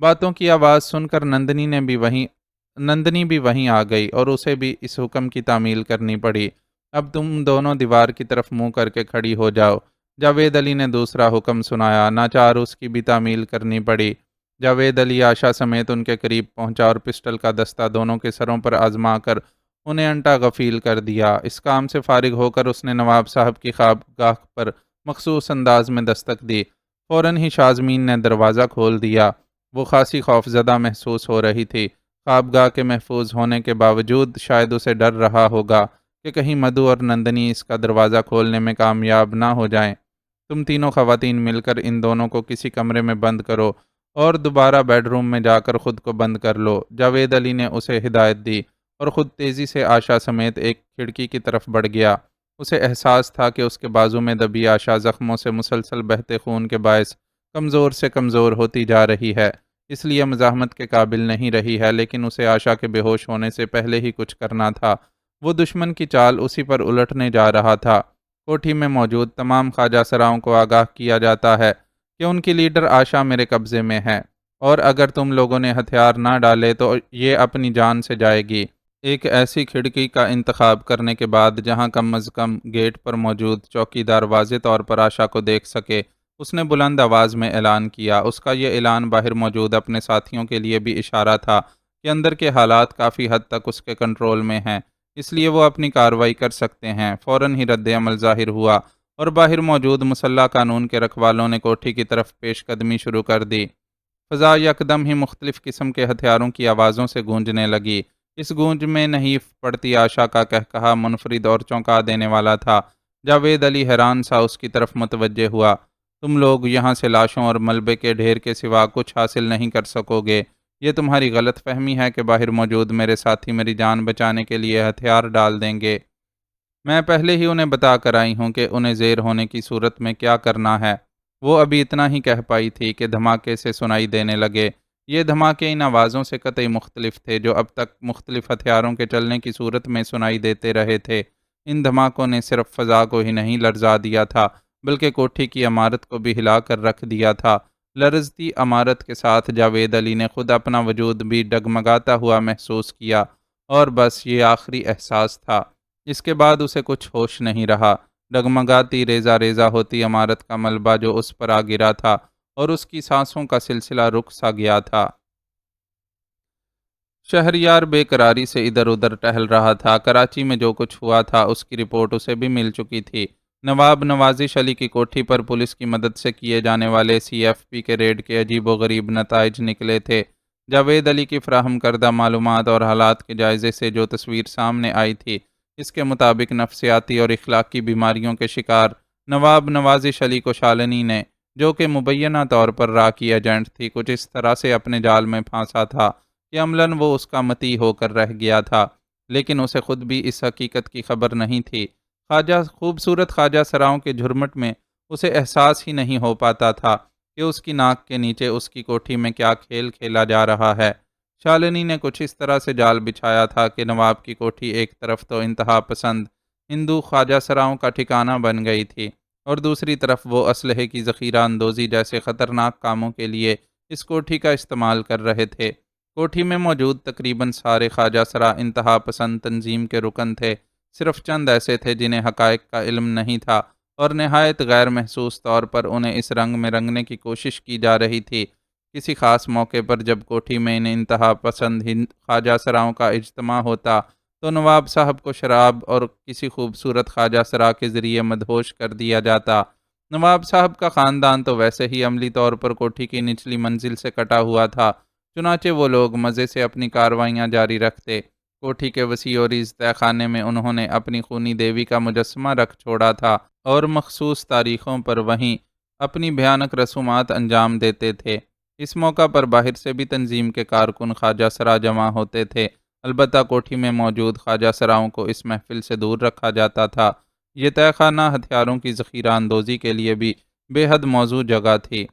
باتوں کی آواز سن کر نندنی بھی وہیں آ گئی اور اسے بھی اس حکم کی تعمیل کرنی پڑی۔ اب تم دونوں دیوار کی طرف منہ کر کے کھڑی ہو جاؤ۔ جاوید علی نے دوسرا حکم سنایا، ناچار اس کی بھی تعمیل کرنی پڑی۔ جاوید علی آشا سمیت ان کے قریب پہنچا اور پسٹل کا دستہ دونوں کے سروں پر آزما کر انہیں انٹا غفیل کر دیا۔ اس کام سے فارغ ہو کر اس نے نواب صاحب کی خوابگاہ پر مخصوص انداز میں دستک دی۔ فوراً ہی شازمین نے دروازہ کھول دیا۔ وہ خاصی خوفزدہ محسوس ہو رہی تھی۔ خوابگاہ کے محفوظ ہونے کے باوجود شاید اسے ڈر رہا ہوگا کہ کہیں مدھو اور نندنی اس کا دروازہ کھولنے میں کامیاب نہ ہو جائیں۔ تم تینوں خواتین مل کر ان دونوں کو کسی کمرے میں بند کرو اور دوبارہ بیڈ روم میں جا کر خود کو بند کر لو۔ جاوید علی نے اسے ہدایت دی اور خود تیزی سے آشا سمیت ایک کھڑکی کی طرف بڑھ گیا۔ اسے احساس تھا کہ اس کے بازو میں دبی آشا زخموں سے مسلسل بہتے خون کے باعث کمزور سے کمزور ہوتی جا رہی ہے، اس لیے مزاحمت کے قابل نہیں رہی ہے، لیکن اسے آشا کے بے ہوش ہونے سے پہلے ہی کچھ کرنا تھا۔ وہ دشمن کی چال اسی پر الٹنے جا رہا تھا۔ کوٹھی میں موجود تمام خواجہ سراؤں کو آگاہ کیا جاتا ہے کہ ان کی لیڈر آشا میرے قبضے میں ہے، اور اگر تم لوگوں نے ہتھیار نہ ڈالے تو یہ اپنی جان سے جائے گی۔ ایک ایسی کھڑکی کا انتخاب کرنے کے بعد جہاں کم از کم گیٹ پر موجود چوکیدار واضح طور پر آشا کو دیکھ سکے، اس نے بلند آواز میں اعلان کیا۔ اس کا یہ اعلان باہر موجود اپنے ساتھیوں کے لیے بھی اشارہ تھا کہ اندر کے حالات کافی حد تک اس کے کنٹرول میں ہیں، اس لیے وہ اپنی کارروائی کر سکتے ہیں۔ فوراً ہی رد عمل ظاہر ہوا اور باہر موجود مسلح قانون کے رکھوالوں نے کوٹھی کی طرف پیش قدمی شروع کر دی۔ فضا یکدم ہی مختلف قسم کے ہتھیاروں کی آوازوں سے گونجنے لگی۔ اس گونج میں نحیف پڑتی آشا کا قہقہا منفرد اور چونکا دینے والا تھا۔ جاوید علی حیران سا اس کی طرف متوجہ ہوا۔ تم لوگ یہاں سے لاشوں اور ملبے کے ڈھیر کے سوا کچھ حاصل نہیں کر سکو گے۔ یہ تمہاری غلط فہمی ہے کہ باہر موجود میرے ساتھی میری جان بچانے کے لیے ہتھیار ڈال دیں گے۔ میں پہلے ہی انہیں بتا کر آئی ہوں کہ انہیں زیر ہونے کی صورت میں کیا کرنا ہے۔ وہ ابھی اتنا ہی کہہ پائی تھی کہ دھماکے سے سنائی دینے لگے۔ یہ دھماکے ان آوازوں سے قطعی مختلف تھے جو اب تک مختلف ہتھیاروں کے چلنے کی صورت میں سنائی دیتے رہے تھے۔ ان دھماکوں نے صرف فضا کو ہی نہیں لرزا دیا تھا، بلکہ کوٹھی کی عمارت کو بھی ہلا کر رکھ دیا تھا۔ لرزتی عمارت کے ساتھ جاوید علی نے خود اپنا وجود بھی ڈگمگاتا ہوا محسوس کیا، اور بس یہ آخری احساس تھا۔ اس کے بعد اسے کچھ ہوش نہیں رہا۔ ڈگمگاتی ریزہ ریزہ ہوتی عمارت کا ملبہ جو اس پر آ گرا تھا، اور اس کی سانسوں کا سلسلہ رک سا گیا تھا۔ شہریار بے قراری سے ادھر ادھر ٹہل رہا تھا۔ کراچی میں جو کچھ ہوا تھا اس کی رپورٹ اسے بھی مل چکی تھی۔ نواب نوازش علی کی کوٹھی پر پولیس کی مدد سے کیے جانے والے سی ایف پی کے ریڈ کے عجیب و غریب نتائج نکلے تھے۔ جاوید علی کی فراہم کردہ معلومات اور حالات کے جائزے سے جو تصویر سامنے آئی تھی، اس کے مطابق نفسیاتی اور اخلاقی بیماریوں کے شکار نواب نوازش علی کو شالنی نے، جو کہ مبینہ طور پر را کی ایجنٹ تھی، کچھ اس طرح سے اپنے جال میں پھانسا تھا کہ عملاً وہ اس کا مطیع ہو کر رہ گیا تھا، لیکن اسے خود بھی اس حقیقت کی خبر نہیں تھی۔ خوبصورت خواجہ سراؤں کے جھرمٹ میں اسے احساس ہی نہیں ہو پاتا تھا کہ اس کی ناک کے نیچے اس کی کوٹھی میں کیا کھیل کھیلا جا رہا ہے۔ شالنی نے کچھ اس طرح سے جال بچھایا تھا کہ نواب کی کوٹھی ایک طرف تو انتہا پسند ہندو خواجہ سراؤں کا ٹھکانہ بن گئی تھی، اور دوسری طرف وہ اسلحے کی ذخیرہ اندوزی جیسے خطرناک کاموں کے لیے اس کوٹھی کا استعمال کر رہے تھے۔ کوٹھی میں موجود تقریباً سارے خواجہ سرا انتہا پسند تنظیم کے رکن تھے، صرف چند ایسے تھے جنہیں حقائق کا علم نہیں تھا، اور نہایت غیر محسوس طور پر انہیں اس رنگ میں رنگنے کی کوشش کی جا رہی تھی۔ کسی خاص موقع پر جب کوٹھی میں ان انتہا پسند خواجہ سراؤں کا اجتماع ہوتا تو نواب صاحب کو شراب اور کسی خوبصورت خواجہ سرا کے ذریعے مدہوش کر دیا جاتا۔ نواب صاحب کا خاندان تو ویسے ہی عملی طور پر کوٹھی کی نچلی منزل سے کٹا ہوا تھا، چنانچہ وہ لوگ مزے سے اپنی کارروائیاں جاری رکھتے۔ کوٹھی کے وسیع و عریض تہہ خانے میں انہوں نے اپنی خونی دیوی کا مجسمہ رکھ چھوڑا تھا، اور مخصوص تاریخوں پر وہیں اپنی بھیانک رسومات انجام دیتے تھے۔ اس موقع پر باہر سے بھی تنظیم کے کارکن خواجہ سرا جمع ہوتے تھے، البتہ کوٹھی میں موجود خواجہ سراؤں کو اس محفل سے دور رکھا جاتا تھا۔ یہ تہہ خانہ ہتھیاروں کی ذخیرہ اندوزی کے لیے بھی بے حد موزوں جگہ تھی۔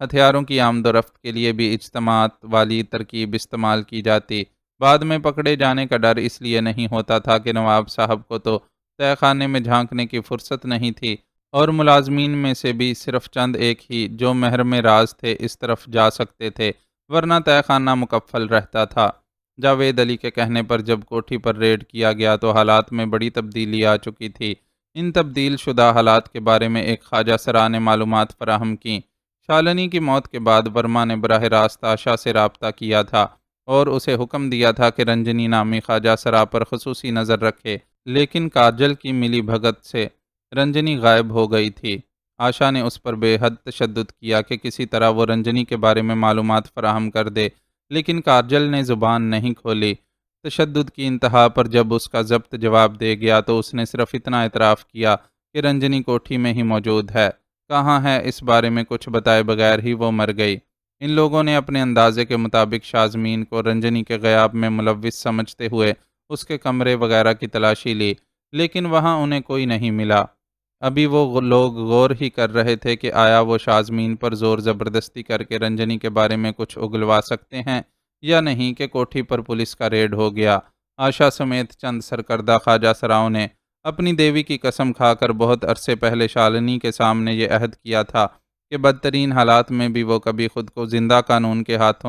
ہتھیاروں کی آمد و رفت کے لیے بھی اجتماعات والی ترکیب استعمال کی جاتی۔ بعد میں پکڑے جانے کا ڈر اس لیے نہیں ہوتا تھا کہ نواب صاحب کو تو تہہ خانے میں جھانکنے کی فرصت نہیں تھی، اور ملازمین میں سے بھی صرف چند ایک ہی جو محرم راز تھے اس طرف جا سکتے تھے، ورنہ تہہ خانہ مقفل رہتا تھا۔ جاوید علی کے کہنے پر جب کوٹھی پر ریڈ کیا گیا تو حالات میں بڑی تبدیلی آ چکی تھی۔ ان تبدیل شدہ حالات کے بارے میں ایک خواجہ سرا نے معلومات فراہم کیں۔ شالنی کی موت کے بعد ورما نے براہ راست آشا سے رابطہ کیا تھا اور اسے حکم دیا تھا کہ رنجنی نامی خواجہ سرا پر خصوصی نظر رکھے، لیکن کاجل کی ملی بھگت سے رنجنی غائب ہو گئی تھی۔ آشا نے اس پر بے حد تشدد کیا کہ کسی طرح وہ رنجنی کے بارے میں معلومات فراہم کر دے، لیکن کاجل نے زبان نہیں کھولی۔ تشدد کی انتہا پر جب اس کا ضبط جواب دے گیا تو اس نے صرف اتنا اعتراف کیا کہ رنجنی کوٹھی میں ہی موجود ہے، کہاں ہے اس بارے میں کچھ بتائے بغیر ہی وہ مر گئی۔ ان لوگوں نے اپنے اندازے کے مطابق شازمین کو رنجنی کے غیاب میں ملوث سمجھتے ہوئے اس کے کمرے وغیرہ کی تلاشی لی، لیکن وہاں انہیں کوئی نہیں ملا۔ ابھی وہ لوگ غور ہی کر رہے تھے کہ آیا وہ شازمین پر زور زبردستی کر کے رنجنی کے بارے میں کچھ اگلوا سکتے ہیں یا نہیں کہ کوٹھی پر پولیس کا ریڈ ہو گیا۔ آشا سمیت چند سرکردہ خواجہ سراؤں نے اپنی دیوی کی قسم کھا کر بہت عرصے پہلے شالنی کے سامنے یہ عہد کیا تھا کہ بدترین حالات میں بھی وہ کبھی خود کو زندہ قانون کے ہاتھ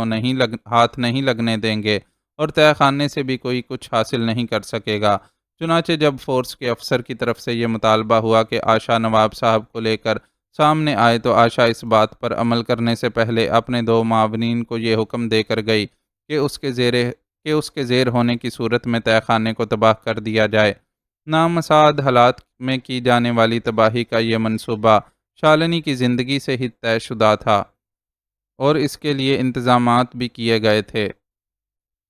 نہیں لگنے دیں گے، اور تہہ خانے سے بھی کوئی کچھ حاصل نہیں کر سکے گا۔ چنانچہ جب فورس کے افسر کی طرف سے یہ مطالبہ ہوا کہ آشا نواب صاحب کو لے کر سامنے آئے تو آشا اس بات پر عمل کرنے سے پہلے اپنے دو معاونین کو یہ حکم دے کر گئی کہ اس کے زیر ہونے کی صورت میں تہہ خانے کو تباہ کر دیا جائے۔ نامساعد حالات میں کی جانے والی تباہی کا یہ منصوبہ شالنی کی زندگی سے ہی طے شدہ تھا، اور اس کے لیے انتظامات بھی کیے گئے تھے،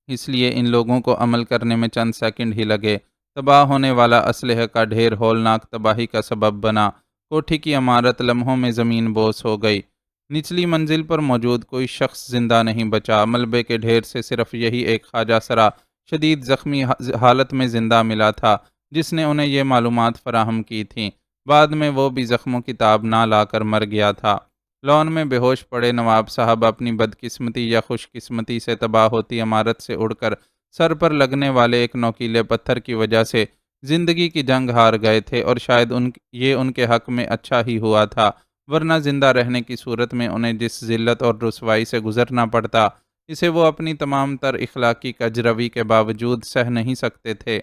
اس لیے ان لوگوں کو عمل کرنے میں چند سیکنڈ ہی لگے۔ تباہ ہونے والا اسلحے کا ڈھیر ہولناک تباہی کا سبب بنا۔ کوٹھی کی عمارت لمحوں میں زمین بوس ہو گئی۔ نچلی منزل پر موجود کوئی شخص زندہ نہیں بچا۔ ملبے کے ڈھیر سے صرف یہی ایک خواجہ سرا شدید زخمی حالت میں زندہ ملا تھا جس نے انہیں یہ معلومات فراہم کی تھیں۔ بعد میں وہ بھی زخموں کی تاب نہ لا کر مر گیا تھا۔ لون میں بے ہوش پڑے نواب صاحب اپنی بدقسمتی یا خوش قسمتی سے تباہ ہوتی عمارت سے اڑ کر سر پر لگنے والے ایک نوکیلے پتھر کی وجہ سے زندگی کی جنگ ہار گئے تھے، اور شاید یہ ان کے حق میں اچھا ہی ہوا تھا۔ ورنہ زندہ رہنے کی صورت میں انہیں جس ذلت اور رسوائی سے گزرنا پڑتا، اسے وہ اپنی تمام تر اخلاقی کجروی کے باوجود سہ نہیں سکتے تھے،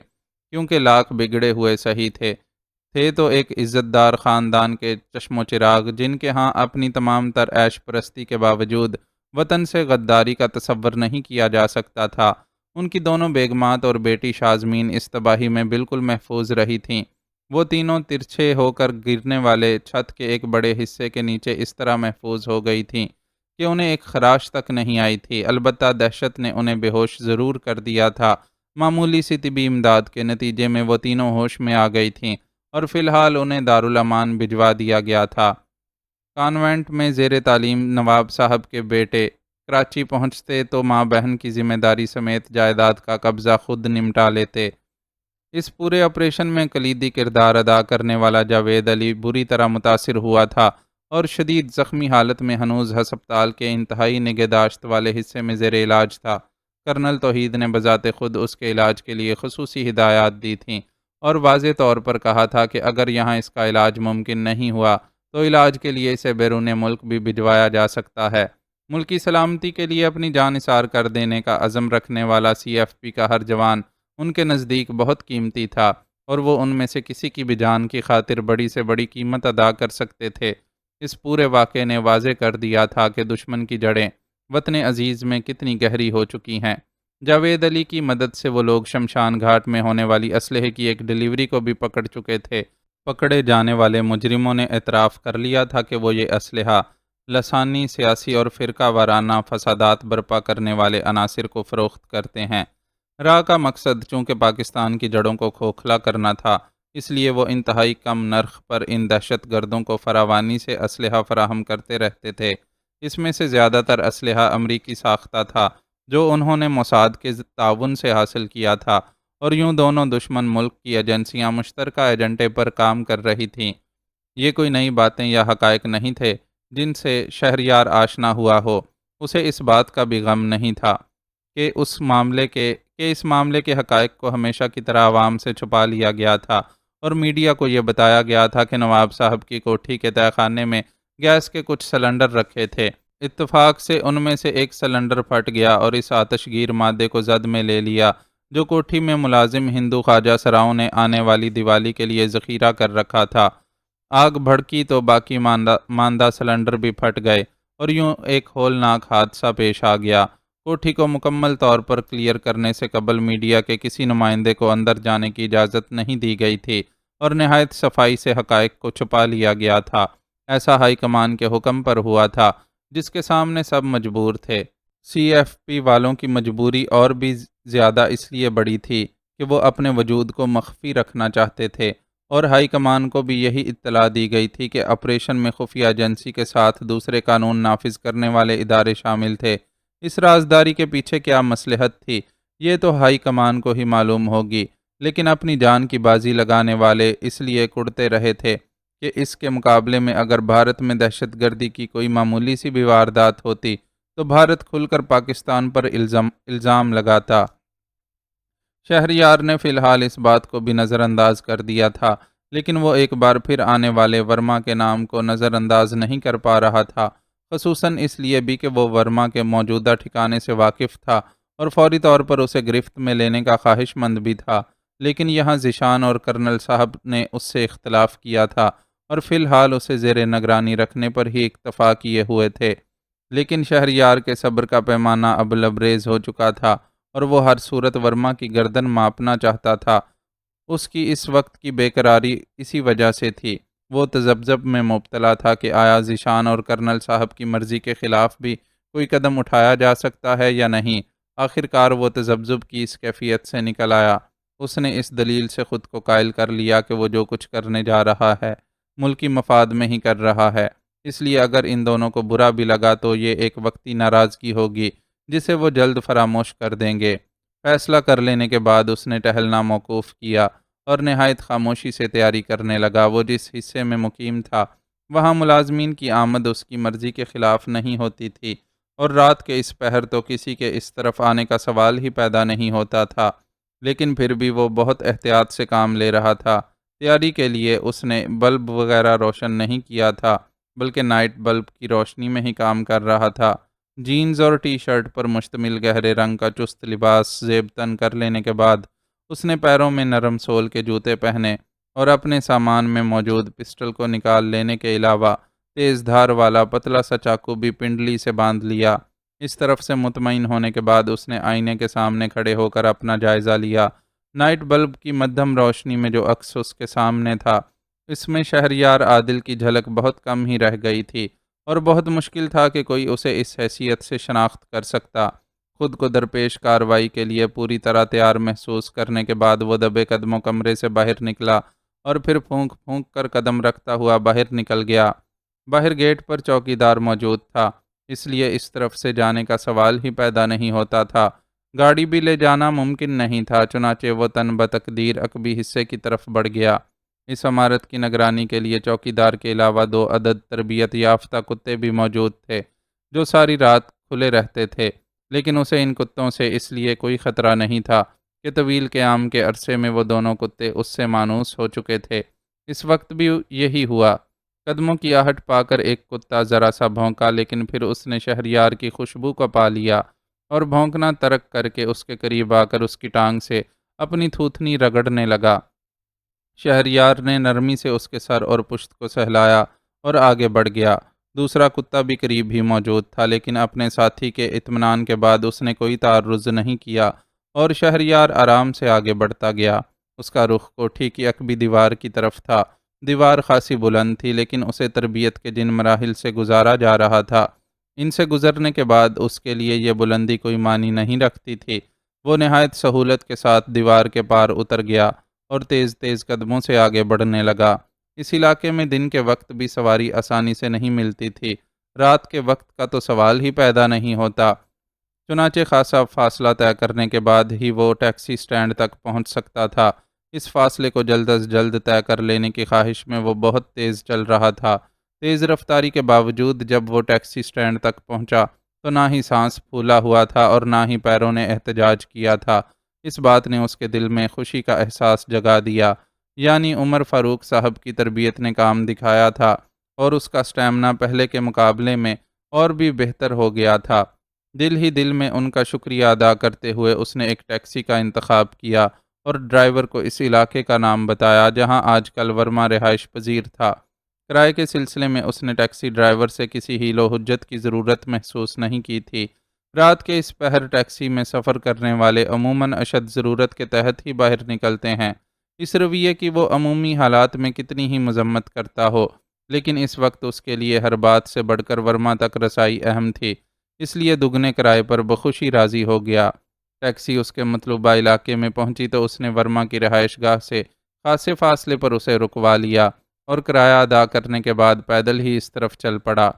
کیونکہ لاکھ بگڑے ہوئے صحیح تھے تو ایک عزت دار خاندان کے چشم و چراغ، جن کے ہاں اپنی تمام تر عیش پرستی کے باوجود وطن سے غداری کا تصور نہیں کیا جا سکتا تھا۔ ان کی دونوں بیگمات اور بیٹی شازمین اس تباہی میں بالکل محفوظ رہی تھیں۔ وہ تینوں ترچھے ہو کر گرنے والے چھت کے ایک بڑے حصے کے نیچے اس طرح محفوظ ہو گئی تھیں کہ انہیں ایک خراش تک نہیں آئی تھی۔ البتہ دہشت نے انہیں بے ہوش ضرور کر دیا تھا۔ معمولی سی طبی امداد کے نتیجے میں وہ تینوں ہوش میں آ گئی تھیں اور فی الحال انہیں دارالامان بھجوا دیا گیا تھا۔ کانوینٹ میں زیر تعلیم نواب صاحب کے بیٹے کراچی پہنچتے تو ماں بہن کی ذمہ داری سمیت جائیداد کا قبضہ خود نمٹا لیتے۔ اس پورے آپریشن میں کلیدی کردار ادا کرنے والا جاوید علی بری طرح متاثر ہوا تھا اور شدید زخمی حالت میں ہنوز ہسپتال کے انتہائی نگہداشت والے حصے میں زیر علاج تھا۔ کرنل توحید نے بذات خود اس کے علاج کے لیے خصوصی ہدایات دی تھیں اور واضح طور پر کہا تھا کہ اگر یہاں اس کا علاج ممکن نہیں ہوا تو علاج کے لیے اسے بیرون ملک بھی بھجوایا جا سکتا ہے۔ ملکی سلامتی کے لیے اپنی جان نثار کر دینے کا عزم رکھنے والا سی ایف پی کا ہر جوان ان کے نزدیک بہت قیمتی تھا اور وہ ان میں سے کسی کی بھی جان کی خاطر بڑی سے بڑی قیمت ادا کر سکتے تھے۔ اس پورے واقعے نے واضح کر دیا تھا کہ دشمن کی جڑیں وطن عزیز میں کتنی گہری ہو چکی ہیں۔ جاوید علی کی مدد سے وہ لوگ شمشان گھاٹ میں ہونے والی اسلحے کی ایک ڈیلیوری کو بھی پکڑ چکے تھے۔ پکڑے جانے والے مجرموں نے اعتراف کر لیا تھا کہ وہ یہ اسلحہ لسانی، سیاسی اور فرقہ وارانہ فسادات برپا کرنے والے عناصر کو فروخت کرتے ہیں۔ راہ کا مقصد چونکہ پاکستان کی جڑوں کو کھوکھلا کرنا تھا، اس لیے وہ انتہائی کم نرخ پر ان دہشت گردوں کو فراوانی سے اسلحہ فراہم کرتے رہتے تھے۔ اس میں سے زیادہ تر اسلحہ امریکی ساختہ تھا، جو انہوں نے موساد کے تعاون سے حاصل کیا تھا، اور یوں دونوں دشمن ملک کی ایجنسیاں مشترکہ ایجنڈے پر کام کر رہی تھیں۔ یہ کوئی نئی باتیں یا حقائق نہیں تھے جن سے شہریار آشنا ہوا ہو۔ اسے اس بات کا بھی غم نہیں تھا کہ اس معاملے کے حقائق کو ہمیشہ کی طرح عوام سے چھپا لیا گیا تھا اور میڈیا کو یہ بتایا گیا تھا کہ نواب صاحب کی کوٹھی کے تہہ خانے میں گیس کے کچھ سلنڈر رکھے تھے۔ اتفاق سے ان میں سے ایک سلنڈر پھٹ گیا اور اس آتش گیر مادے کو زد میں لے لیا جو کوٹھی میں ملازم ہندو خواجہ سراؤں نے آنے والی دیوالی کے لیے ذخیرہ کر رکھا تھا۔ آگ بھڑکی تو باقی ماندہ سلنڈر بھی پھٹ گئے اور یوں ایک ہولناک حادثہ پیش آ گیا۔ کوٹھی کو مکمل طور پر کلیئر کرنے سے قبل میڈیا کے کسی نمائندے کو اندر جانے کی اجازت نہیں دی گئی تھی اور نہایت صفائی سے حقائق کو چھپا لیا گیا تھا۔ ایسا ہائی کمان کے حکم پر ہوا تھا جس کے سامنے سب مجبور تھے۔ سی ایف پی والوں کی مجبوری اور بھی زیادہ اس لیے بڑی تھی کہ وہ اپنے وجود کو مخفی رکھنا چاہتے تھے اور ہائی کمان کو بھی یہی اطلاع دی گئی تھی کہ آپریشن میں خفیہ ایجنسی کے ساتھ دوسرے قانون نافذ کرنے والے ادارے شامل تھے۔ اس رازداری کے پیچھے کیا مصلحت تھی یہ تو ہائی کمان کو ہی معلوم ہوگی، لیکن اپنی جان کی بازی لگانے والے اس لیے کڑتے رہے تھے کہ اس کے مقابلے میں اگر بھارت میں دہشت گردی کی کوئی معمولی سی بھی واردات ہوتی تو بھارت کھل کر پاکستان پر الزام لگاتا۔ شہریار نے فی الحال اس بات کو بھی نظر انداز کر دیا تھا، لیکن وہ ایک بار پھر آنے والے ورما کے نام کو نظر انداز نہیں کر پا رہا تھا، خصوصاً اس لیے بھی کہ وہ ورما کے موجودہ ٹھکانے سے واقف تھا اور فوری طور پر اسے گرفت میں لینے کا خواہش مند بھی تھا، لیکن یہاں ذیشان اور کرنل صاحب نے اس سے اختلاف کیا تھا اور فی الحال اسے زیر نگرانی رکھنے پر ہی اکتفا کیے ہوئے تھے۔ لیکن شہریار کے صبر کا پیمانہ اب لبریز ہو چکا تھا اور وہ ہر صورت ورما کی گردن ماپنا چاہتا تھا۔ اس کی اس وقت کی بے قراری اسی وجہ سے تھی۔ وہ تذبذب میں مبتلا تھا کہ آیا ذیشان اور کرنل صاحب کی مرضی کے خلاف بھی کوئی قدم اٹھایا جا سکتا ہے یا نہیں۔ آخر کار وہ تذبذب کی اس کیفیت سے نکل آیا۔ اس نے اس دلیل سے خود کو قائل کر لیا کہ وہ جو کچھ کرنے جا رہا ہے ملکی مفاد میں ہی کر رہا ہے، اس لیے اگر ان دونوں کو برا بھی لگا تو یہ ایک وقتی ناراضگی ہوگی جسے وہ جلد فراموش کر دیں گے۔ فیصلہ کر لینے کے بعد اس نے ٹہلنا موقوف کیا اور نہایت خاموشی سے تیاری کرنے لگا۔ وہ جس حصے میں مقیم تھا وہاں ملازمین کی آمد اس کی مرضی کے خلاف نہیں ہوتی تھی اور رات کے اس پہر تو کسی کے اس طرف آنے کا سوال ہی پیدا نہیں ہوتا تھا، لیکن پھر بھی وہ بہت احتیاط سے کام لے رہا تھا۔ تیاری کے لیے اس نے بلب وغیرہ روشن نہیں کیا تھا بلکہ نائٹ بلب کی روشنی میں ہی کام کر رہا تھا۔ جینز اور ٹی شرٹ پر مشتمل گہرے رنگ کا چست لباس زیب تن کر لینے کے بعد اس نے پیروں میں نرم سول کے جوتے پہنے اور اپنے سامان میں موجود پسٹل کو نکال لینے کے علاوہ تیز دھار والا پتلا سا چاقو بھی پنڈلی سے باندھ لیا۔ اس طرف سے مطمئن ہونے کے بعد اس نے آئینے کے سامنے کھڑے ہو کر اپنا جائزہ لیا۔ نائٹ بلب کی مدھم روشنی میں جو عکس اس کے سامنے تھا، اس میں شہریار عادل کی جھلک بہت کم ہی رہ گئی تھی اور بہت مشکل تھا کہ کوئی اسے اس حیثیت سے شناخت کر سکتا۔ خود کو درپیش کارروائی کے لیے پوری طرح تیار محسوس کرنے کے بعد وہ دبے قدموں کمرے سے باہر نکلا اور پھر پھونک پھونک کر قدم رکھتا ہوا باہر نکل گیا۔ باہر گیٹ پر چوکیدار موجود تھا، اس لیے اس طرف سے جانے کا سوال ہی پیدا نہیں ہوتا تھا۔ گاڑی بھی لے جانا ممکن نہیں تھا، چنانچہ وہ تن بتقدیر عقبی حصے کی طرف بڑھ گیا۔ اس عمارت کی نگرانی کے لیے چوکیدار کے علاوہ 2 عدد تربیت یافتہ کتے بھی موجود تھے، جو ساری رات کھلے رہتے تھے، لیکن اسے ان کتوں سے اس لیے کوئی خطرہ نہیں تھا کہ طویل قیام کے عرصے میں وہ دونوں کتے اس سے مانوس ہو چکے تھے۔ اس وقت بھی یہی ہوا۔ قدموں کی آہٹ پا کر ایک کتا ذرا سا بھونکا، لیکن پھر اس نے شہریار کی خوشبو کو پا لیا اور بھونکنا ترک کر کے اس کے قریب آ کر اس کی ٹانگ سے اپنی تھوتنی رگڑنے لگا۔ شہریار نے نرمی سے اس کے سر اور پشت کو سہلایا اور آگے بڑھ گیا۔ دوسرا کتا بھی قریب ہی موجود تھا، لیکن اپنے ساتھی کے اطمینان کے بعد اس نے کوئی تعرض نہیں کیا اور شہریار آرام سے آگے بڑھتا گیا۔ اس کا رخ کوٹھی کی عقبی دیوار کی طرف تھا۔ دیوار خاصی بلند تھی، لیکن اسے تربیت کے جن مراحل سے گزارا جا رہا تھا، ان سے گزرنے کے بعد اس کے لیے یہ بلندی کوئی معنی نہیں رکھتی تھی۔ وہ نہایت سہولت کے ساتھ دیوار کے پار اتر گیا اور تیز تیز قدموں سے آگے بڑھنے لگا۔ اس علاقے میں دن کے وقت بھی سواری آسانی سے نہیں ملتی تھی، رات کے وقت کا تو سوال ہی پیدا نہیں ہوتا۔ چنانچہ خاصا فاصلہ طے کرنے کے بعد ہی وہ ٹیکسی سٹینڈ تک پہنچ سکتا تھا۔ اس فاصلے کو جلد از جلد طے کر لینے کی خواہش میں وہ بہت تیز چل رہا تھا۔ تیز رفتاری کے باوجود جب وہ ٹیکسی سٹینڈ تک پہنچا تو نہ ہی سانس پھولا ہوا تھا اور نہ ہی پیروں نے احتجاج کیا تھا۔ اس بات نے اس کے دل میں خوشی کا احساس جگا دیا، یعنی عمر فاروق صاحب کی تربیت نے کام دکھایا تھا اور اس کا سٹیمنا پہلے کے مقابلے میں اور بھی بہتر ہو گیا تھا۔ دل ہی دل میں ان کا شکریہ ادا کرتے ہوئے اس نے ایک ٹیکسی کا انتخاب کیا اور ڈرائیور کو اس علاقے کا نام بتایا جہاں آج کل ورما رہائش پذیر تھا۔ کرائے کے سلسلے میں اس نے ٹیکسی ڈرائیور سے کسی ہیل و حجت کی ضرورت محسوس نہیں کی تھی۔ رات کے اس پہر ٹیکسی میں سفر کرنے والے عموماً اشد ضرورت کے تحت ہی باہر نکلتے ہیں۔ اس رویے کی وہ عمومی حالات میں کتنی ہی مذمت کرتا ہو، لیکن اس وقت اس کے لیے ہر بات سے بڑھ کر ورما تک رسائی اہم تھی، اس لیے دگنے کرائے پر بخوشی راضی ہو گیا۔ ٹیکسی اس کے مطلوبہ علاقے میں پہنچی تو اس نے ورما کی رہائش گاہ سے خاصے فاصلے پر اسے رکوا لیا اور کرایہ ادا کرنے کے بعد پیدل ہی اس طرف چل پڑا۔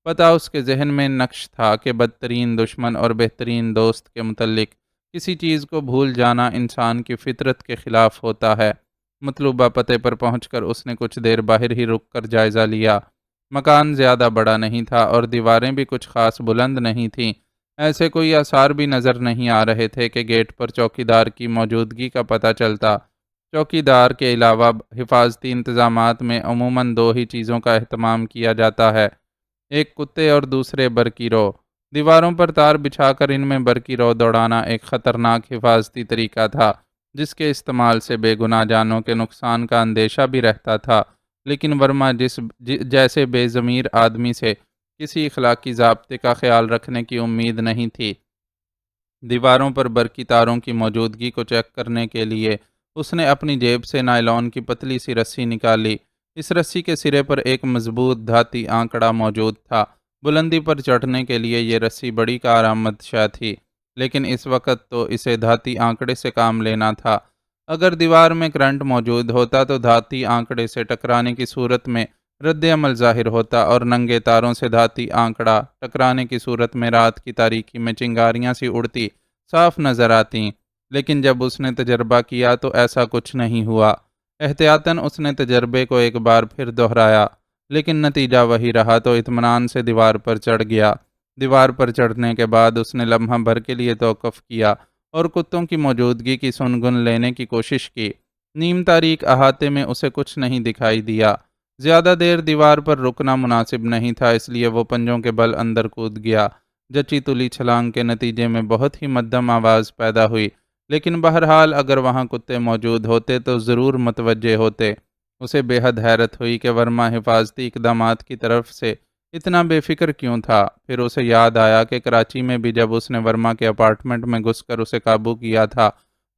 پتہ اس کے ذہن میں نقش تھا کہ بدترین دشمن اور بہترین دوست کے متعلق کسی چیز کو بھول جانا انسان کی فطرت کے خلاف ہوتا ہے۔ مطلوبہ پتے پر پہنچ کر اس نے کچھ دیر باہر ہی رک کر جائزہ لیا۔ مکان زیادہ بڑا نہیں تھا اور دیواریں بھی کچھ خاص بلند نہیں تھیں۔ ایسے کوئی آثار بھی نظر نہیں آ رہے تھے کہ گیٹ پر چوکیدار کی موجودگی کا پتہ چلتا۔ چوکیدار کے علاوہ حفاظتی انتظامات میں عموماً 2 ہی چیزوں کا اہتمام کیا جاتا ہے، ایک کتے اور دوسرے برقی رو۔ دیواروں پر تار بچھا کر ان میں برقی رو دوڑانا ایک خطرناک حفاظتی طریقہ تھا، جس کے استعمال سے بے گناہ جانوں کے نقصان کا اندیشہ بھی رہتا تھا، لیکن ورما جیسے بے ضمیر آدمی سے کسی اخلاقی ضابطے کا خیال رکھنے کی امید نہیں تھی۔ دیواروں پر برقی تاروں کی موجودگی کو چیک کرنے کے لیے اس نے اپنی جیب سے نائلون کی پتلی سی رسی نکالی۔ اس رسی کے سرے پر ایک مضبوط دھاتی آنکڑا موجود تھا۔ بلندی پر چڑھنے کے لیے یہ رسی بڑی کارآمد شے تھی، لیکن اس وقت تو اسے دھاتی آنکڑے سے کام لینا تھا۔ اگر دیوار میں کرنٹ موجود ہوتا تو دھاتی آنکڑے سے ٹکرانے کی صورت میں رد عمل ظاہر ہوتا اور ننگے تاروں سے دھاتی آنکڑا ٹکرانے کی صورت میں رات کی تاریکی میں چنگاریاں سی اڑتی صاف نظر آتیں، لیکن جب اس نے تجربہ کیا تو ایسا کچھ نہیں ہوا۔ احتیاطاً اس نے تجربے کو ایک بار پھر دہرایا، لیکن نتیجہ وہی رہا تو اطمینان سے دیوار پر چڑھ گیا۔ دیوار پر چڑھنے کے بعد اس نے لمحہ بھر کے لیے توقف کیا اور کتوں کی موجودگی کی سن گن لینے کی کوشش کی۔ نیم تاریک احاطے میں اسے کچھ نہیں دکھائی دیا۔ زیادہ دیر دیوار پر رکنا مناسب نہیں تھا، اس لیے وہ پنجوں کے بل اندر کود گیا۔ جچی تلی چھلانگ کے نتیجے میں بہت ہی مدھم آواز پیدا ہوئی، لیکن بہرحال اگر وہاں کتے موجود ہوتے تو ضرور متوجہ ہوتے۔ اسے بے حد حیرت ہوئی کہ ورما حفاظتی اقدامات کی طرف سے اتنا بے فکر کیوں تھا۔ پھر اسے یاد آیا کہ کراچی میں بھی جب اس نے ورما کے اپارٹمنٹ میں گھس کر اسے قابو کیا تھا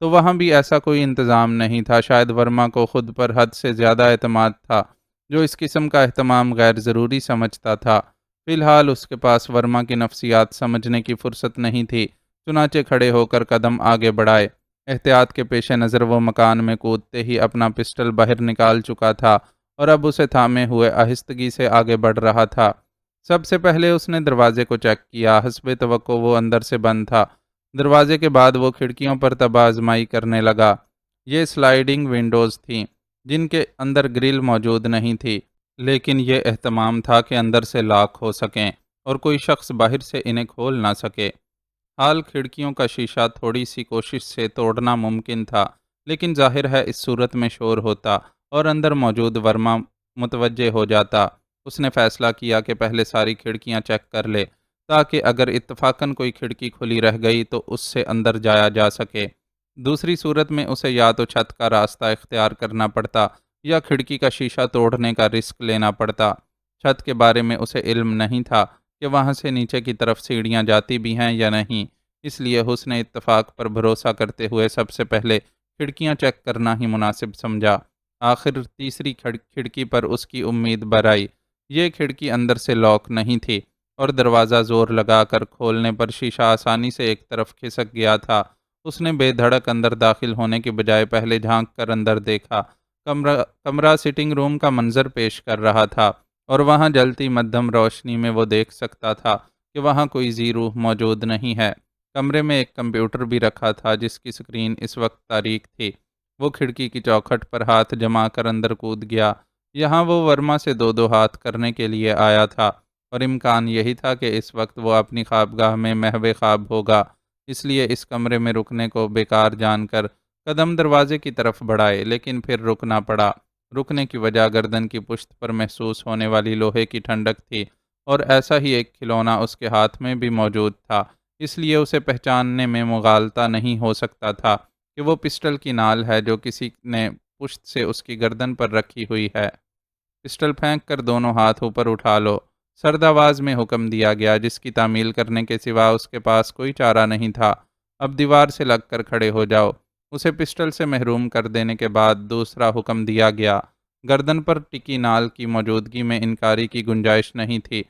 تو وہاں بھی ایسا کوئی انتظام نہیں تھا۔ شاید ورما کو خود پر حد سے زیادہ اعتماد تھا، جو اس قسم کا اہتمام غیر ضروری سمجھتا تھا۔ فی الحال اس کے پاس ورما کی نفسیات سمجھنے کی فرصت نہیں تھی، چنانچہ کھڑے ہو کر قدم آگے بڑھائے۔ احتیاط کے پیش نظر وہ مکان میں کودتے ہی اپنا پسٹل باہر نکال چکا تھا اور اب اسے تھامے ہوئے آہستگی سے آگے بڑھ رہا تھا۔ سب سے پہلے اس نے دروازے کو چیک کیا، حسب توقع وہ اندر سے بند تھا۔ دروازے کے بعد وہ کھڑکیوں پر تباہ آزمائی کرنے لگا۔ یہ سلائیڈنگ ونڈوز تھیں جن کے اندر گرل موجود نہیں تھی، لیکن یہ اہتمام تھا کہ اندر سے لاک ہو سکیں اور کوئی شخص باہر سے انہیں کھول نہ سکے۔ حال کھڑکیوں کا شیشہ تھوڑی سی کوشش سے توڑنا ممکن تھا، لیکن ظاہر ہے اس صورت میں شور ہوتا اور اندر موجود ورما متوجہ ہو جاتا۔ اس نے فیصلہ کیا کہ پہلے ساری کھڑکیاں چیک کر لے تاکہ اگر اتفاقاً کوئی کھڑکی کھلی رہ گئی تو اس سے اندر جایا جا سکے۔ دوسری صورت میں اسے یا تو چھت کا راستہ اختیار کرنا پڑتا یا کھڑکی کا شیشہ توڑنے کا رسک لینا پڑتا۔ چھت کے بارے میں اسے علم نہیں تھا کہ وہاں سے نیچے کی طرف سیڑھیاں جاتی بھی ہیں یا نہیں، اس لیے حسن اتفاق پر بھروسہ کرتے ہوئے سب سے پہلے کھڑکیاں چیک کرنا ہی مناسب سمجھا۔ آخر تیسری کھڑکی پر اس کی امید بر آئی۔ یہ کھڑکی اندر سے لاک نہیں تھی اور دروازہ زور لگا کر کھولنے پر شیشہ آسانی سے ایک طرف کھسک گیا تھا۔ اس نے بے دھڑک اندر داخل ہونے کے بجائے پہلے جھانک کر اندر دیکھا۔ کمرہ سٹنگ روم کا منظر پیش کر رہا تھا اور وہاں جلتی مدھم روشنی میں وہ دیکھ سکتا تھا کہ وہاں کوئی ذی روح موجود نہیں ہے۔ کمرے میں ایک کمپیوٹر بھی رکھا تھا جس کی سکرین اس وقت تاریک تھی۔ وہ کھڑکی کی چوکھٹ پر ہاتھ جما کر اندر کود گیا۔ یہاں وہ ورما سے دو دو ہاتھ کرنے کے لیے آیا تھا اور امکان یہی تھا کہ اس وقت وہ اپنی خوابگاہ میں محو خواب ہوگا، اس لیے اس کمرے میں رکنے کو بیکار جان کر قدم دروازے کی طرف بڑھائے، لیکن پھر رکنا پڑا۔ رکنے کی وجہ گردن کی پشت پر محسوس ہونے والی لوہے کی ٹھنڈک تھی اور ایسا ہی ایک کھلونا اس کے ہاتھ میں بھی موجود تھا، اس لیے اسے پہچاننے میں مغالطہ نہیں ہو سکتا تھا کہ وہ پسٹل کی نال ہے جو کسی نے پشت سے اس کی گردن پر رکھی ہوئی ہے۔ پسٹل پھینک کر دونوں ہاتھ اوپر اٹھا لو، سرد آواز میں حکم دیا گیا، جس کی تعمیل کرنے کے سوا اس کے پاس کوئی چارہ نہیں تھا۔ اب دیوار سے لگ کر کھڑے ہو جاؤ۔ اسے پسٹل سے محروم کر دینے کے بعد دوسرا حکم دیا گیا۔ گردن پر ٹکی نال کی موجودگی میں انکاری کی گنجائش نہیں تھی،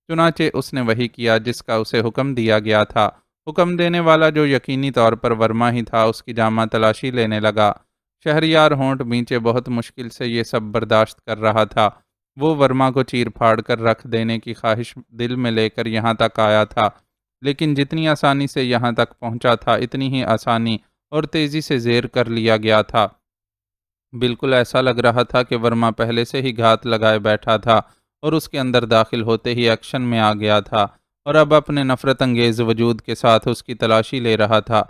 چنانچہ اس نے وہی کیا جس کا اسے حکم دیا گیا تھا۔ حکم دینے والا جو یقینی طور پر ورما ہی تھا اس کی جامہ تلاشی لینے لگا۔ شہریار ہونٹ بینچے بہت مشکل سے یہ سب برداشت کر رہا تھا۔ وہ ورما کو چیر پھاڑ کر رکھ دینے کی خواہش دل میں لے کر یہاں تک آیا تھا، لیکن جتنی آسانی سے یہاں تک پہنچا تھا اتنی ہی آسانی اور تیزی سے زیر کر لیا گیا تھا۔ بالکل ایسا لگ رہا تھا کہ ورما پہلے سے ہی گھات لگائے بیٹھا تھا اور اس کے اندر داخل ہوتے ہی ایکشن میں آ گیا تھا اور اب اپنے نفرت انگیز وجود کے ساتھ اس کی تلاشی لے رہا تھا۔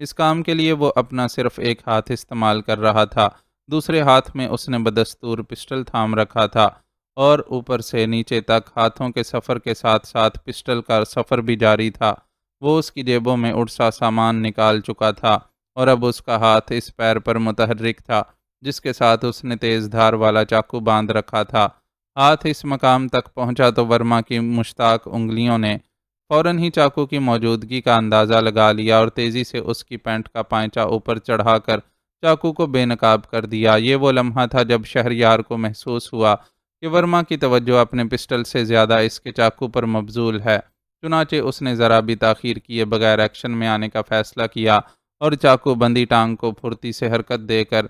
اس کام کے لیے وہ اپنا صرف ایک ہاتھ استعمال کر رہا تھا، دوسرے ہاتھ میں اس نے بدستور پسٹل تھام رکھا تھا اور اوپر سے نیچے تک ہاتھوں کے سفر کے ساتھ ساتھ پسٹل کا سفر بھی جاری تھا۔ وہ اس کی جیبوں میں اڑسا سامان نکال چکا تھا اور اب اس کا ہاتھ اس پیر پر متحرک تھا جس کے ساتھ اس نے تیز دھار والا چاقو باندھ رکھا تھا۔ ہاتھ اس مقام تک پہنچا تو ورما کی مشتاق انگلیوں نے فوراً ہی چاقو کی موجودگی کا اندازہ لگا لیا اور تیزی سے اس کی پینٹ کا پائچہ اوپر چڑھا کر چاقو کو بے نقاب کر دیا۔ یہ وہ لمحہ تھا جب شہریار کو محسوس ہوا کہ ورما کی توجہ اپنے پسٹل سے زیادہ اس کے چاقو پر مبذول ہے، چنانچہ اس نے ذرا بھی تاخیر کیے بغیر ایکشن میں آنے کا فیصلہ کیا اور چاقو بندی ٹانگ کو پھرتی سے حرکت دے کر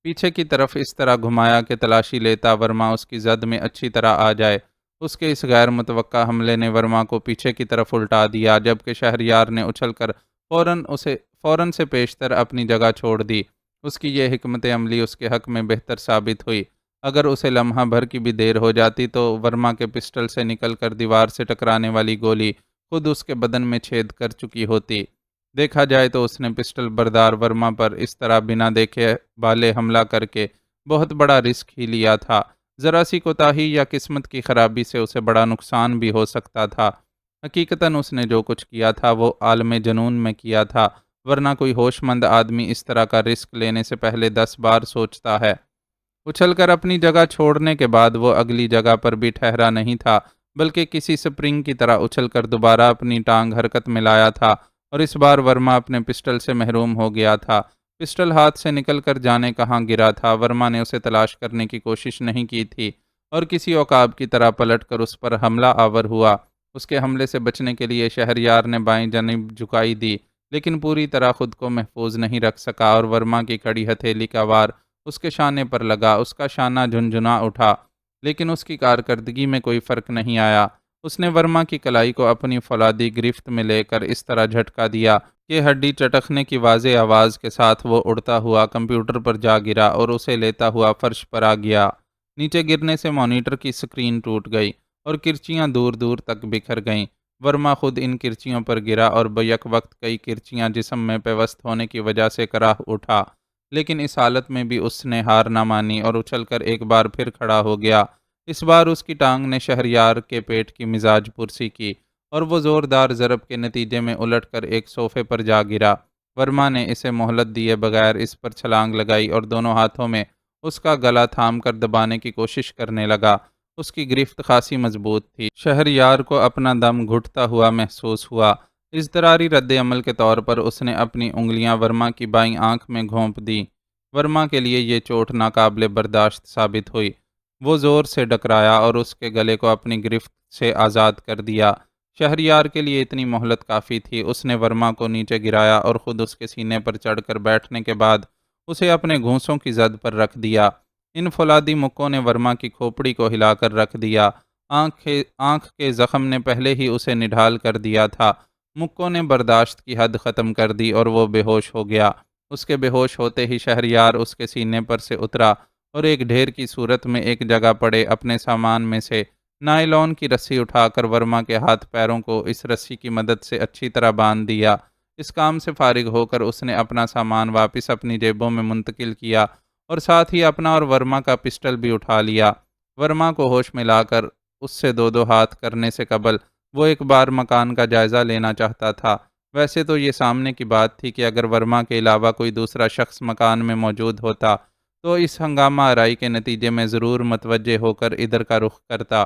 پیچھے کی طرف اس طرح گھمایا کہ تلاشی لیتا ورما اس کی زد میں اچھی طرح آ جائے۔ اس کے اس غیر متوقع حملے نے ورما کو پیچھے کی طرف الٹا دیا، جبکہ شہریار نے اچھل کر فوراً سے پیشتر اپنی جگہ چھوڑ دی۔ اس کی یہ حکمت عملی اس کے حق میں بہتر ثابت ہوئی۔ اگر اسے لمحہ بھر کی بھی دیر ہو جاتی تو ورما کے پسٹل سے نکل کر دیوار سے ٹکرانے والی گولی خود اس کے بدن میں چھید کر چکی ہوتی۔ دیکھا جائے تو اس نے پسٹل بردار ورما پر اس طرح بنا دیکھے بالے حملہ کر کے بہت بڑا رسک ہی لیا تھا۔ ذرا سی کوتاہی یا قسمت کی خرابی سے اسے بڑا نقصان بھی ہو سکتا تھا۔ حقیقتاً اس نے جو کچھ کیا تھا وہ عالم جنون میں کیا تھا، ورنہ کوئی ہوش مند آدمی اس طرح کا رسک لینے سے پہلے 10 بار سوچتا ہے۔ اچھل کر اپنی جگہ چھوڑنے کے بعد وہ اگلی جگہ پر بھی ٹھہرا نہیں تھا، بلکہ کسی سپرنگ کی طرح اچھل کر دوبارہ اپنی ٹانگ حرکت میں لایا تھا، اور اس بار ورما اپنے پسٹل سے محروم ہو گیا تھا۔ پسٹل ہاتھ سے نکل کر جانے کہاں گرا تھا، ورما نے اسے تلاش کرنے کی کوشش نہیں کی تھی، اور کسی عقاب کی طرح پلٹ کر اس پر حملہ آور ہوا۔ اس کے حملے سے بچنے کے لیے شہریار نے بائیں جانب جھکائی دی، لیکن پوری طرح خود کو محفوظ نہیں رکھ سکا، اور ورما کی کڑی ہتھیلی کا وار اس کے شانے پر لگا۔ اس کا شانہ جھنجھنا اٹھا، لیکن اس کی کارکردگی میں کوئی فرق نہیں آیا۔ اس نے ورما کی کلائی کو اپنی فولادی گرفت میں لے کر اس طرح جھٹکا دیا کہ ہڈی چٹکنے کی واضح آواز کے ساتھ وہ اڑتا ہوا کمپیوٹر پر جا گرا اور اسے لیتا ہوا فرش پر آ گیا۔ نیچے گرنے سے مانیٹر کی سکرین ٹوٹ گئی اور کرچیاں دور دور تک بکھر گئیں۔ ورما خود ان کرچیوں پر گرا اور بیک وقت کئی کرچیاں جسم میں پیوست ہونے کی وجہ سے کراہ اٹھا، لیکن اس حالت میں بھی اس نے ہار نہ مانی اور اچھل کر ایک بار پھر کھڑا ہو گیا۔ اس بار اس کی ٹانگ نے شہریار کے پیٹ کی مزاج پرسی کی، اور وہ زوردار ضرب کے نتیجے میں الٹ کر ایک صوفے پر جا گرا۔ ورما نے اسے مہلت دیے بغیر اس پر چھلانگ لگائی اور دونوں ہاتھوں میں اس کا گلا تھام کر دبانے کی کوشش کرنے لگا۔ اس کی گرفت خاصی مضبوط تھی۔ شہریار کو اپنا دم گھٹتا ہوا محسوس ہوا۔ اضطراری رد عمل کے طور پر اس نے اپنی انگلیاں ورما کی بائیں آنکھ میں گھونپ دی۔ ورما کے لیے یہ چوٹ ناقابل برداشت ثابت ہوئی۔ وہ زور سے ڈکرایا اور اس کے گلے کو اپنی گرفت سے آزاد کر دیا۔ شہریار کے لیے اتنی مہلت کافی تھی۔ اس نے ورما کو نیچے گرایا اور خود اس کے سینے پر چڑھ کر بیٹھنے کے بعد اسے اپنے گھونسوں کی زد پر رکھ دیا۔ ان فولادی مکوں نے ورما کی کھوپڑی کو ہلا کر رکھ دیا۔ آنکھ کے زخم نے پہلے ہی اسے نڈھال کر دیا تھا۔ مکوں نے برداشت کی حد ختم کر دی اور وہ بے ہوش ہو گیا۔ اس کے بے ہوش ہوتے ہی شہریار اس کے سینے پر سے اترا اور ایک ڈھیر کی صورت میں ایک جگہ پڑے اپنے سامان میں سے نائلون کی رسی اٹھا کر ورما کے ہاتھ پیروں کو اس رسی کی مدد سے اچھی طرح باندھ دیا۔ اس کام سے فارغ ہو کر اس نے اپنا سامان واپس اپنی جیبوں میں منتقل کیا اور ساتھ ہی اپنا اور ورما کا پسٹل بھی اٹھا لیا۔ ورما کو ہوش میں لا کر اس سے دو ہاتھ کرنے سے قبل وہ ایک بار مکان کا جائزہ لینا چاہتا تھا۔ ویسے تو یہ سامنے کی بات تھی کہ اگر ورما کے علاوہ کوئی دوسرا شخص مکان میں موجود ہوتا تو اس ہنگامہ آرائی کے نتیجے میں ضرور متوجہ ہو کر ادھر کا رخ کرتا،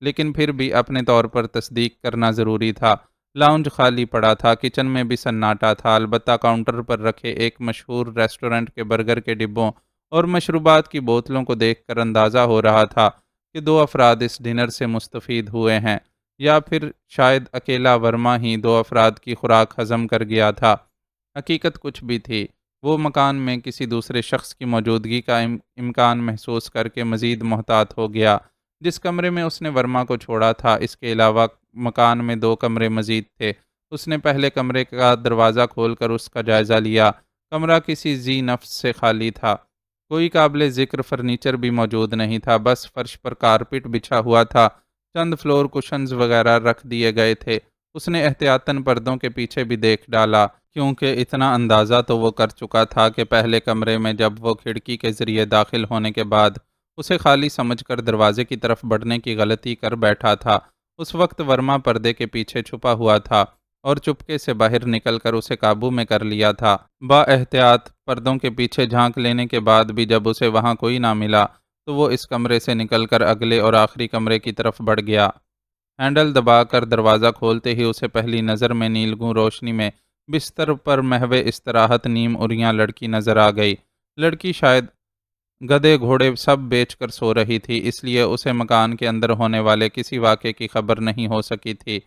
لیکن پھر بھی اپنے طور پر تصدیق کرنا ضروری تھا۔ لاؤنج خالی پڑا تھا، کچن میں بھی سناٹا تھا، البتہ کاؤنٹر پر رکھے ایک مشہور ریسٹورنٹ کے برگر کے ڈبوں اور مشروبات کی بوتلوں کو دیکھ کر اندازہ ہو رہا تھا کہ 2 افراد اس ڈنر سے مستفید ہوئے ہیں، یا پھر شاید اکیلا ورما ہی 2 افراد کی خوراک ہضم کر گیا تھا۔ حقیقت کچھ بھی تھی، وہ مکان میں کسی دوسرے شخص کی موجودگی کا امکان محسوس کر کے مزید محتاط ہو گیا۔ جس کمرے میں اس نے ورما کو چھوڑا تھا، اس کے علاوہ مکان میں 2 کمرے مزید تھے۔ اس نے پہلے کمرے کا دروازہ کھول کر اس کا جائزہ لیا۔ کمرہ کسی ذی نفس سے خالی تھا۔ کوئی قابل ذکر فرنیچر بھی موجود نہیں تھا، بس فرش پر کارپٹ بچھا ہوا تھا، چند فلور کشنز وغیرہ رکھ دیے گئے تھے۔ اس نے احتیاطاً پردوں کے پیچھے بھی دیکھ ڈالا، کیونکہ اتنا اندازہ تو وہ کر چکا تھا کہ پہلے کمرے میں جب وہ کھڑکی کے ذریعے داخل ہونے کے بعد اسے خالی سمجھ کر دروازے کی طرف بڑھنے کی غلطی کر بیٹھا تھا، اس وقت ورما پردے کے پیچھے چھپا ہوا تھا اور چپکے سے باہر نکل کر اسے قابو میں کر لیا تھا۔ با احتیاط پردوں کے پیچھے جھانک لینے کے بعد بھی جب اسے وہاں کوئی نہ ملا تو وہ اس کمرے سے نکل کر اگلے اور آخری کمرے کی طرف بڑھ گیا۔ ہینڈل دبا کر دروازہ کھولتے ہی اسے پہلی نظر میں نیلگوں روشنی میں بستر پر محو استراحت نیم عریاں لڑکی نظر آ گئی۔ لڑکی شاید گدھے گھوڑے سب بیچ کر سو رہی تھی، اس لیے اسے مکان کے اندر ہونے والے کسی واقعے کی خبر نہیں ہو سکی تھی۔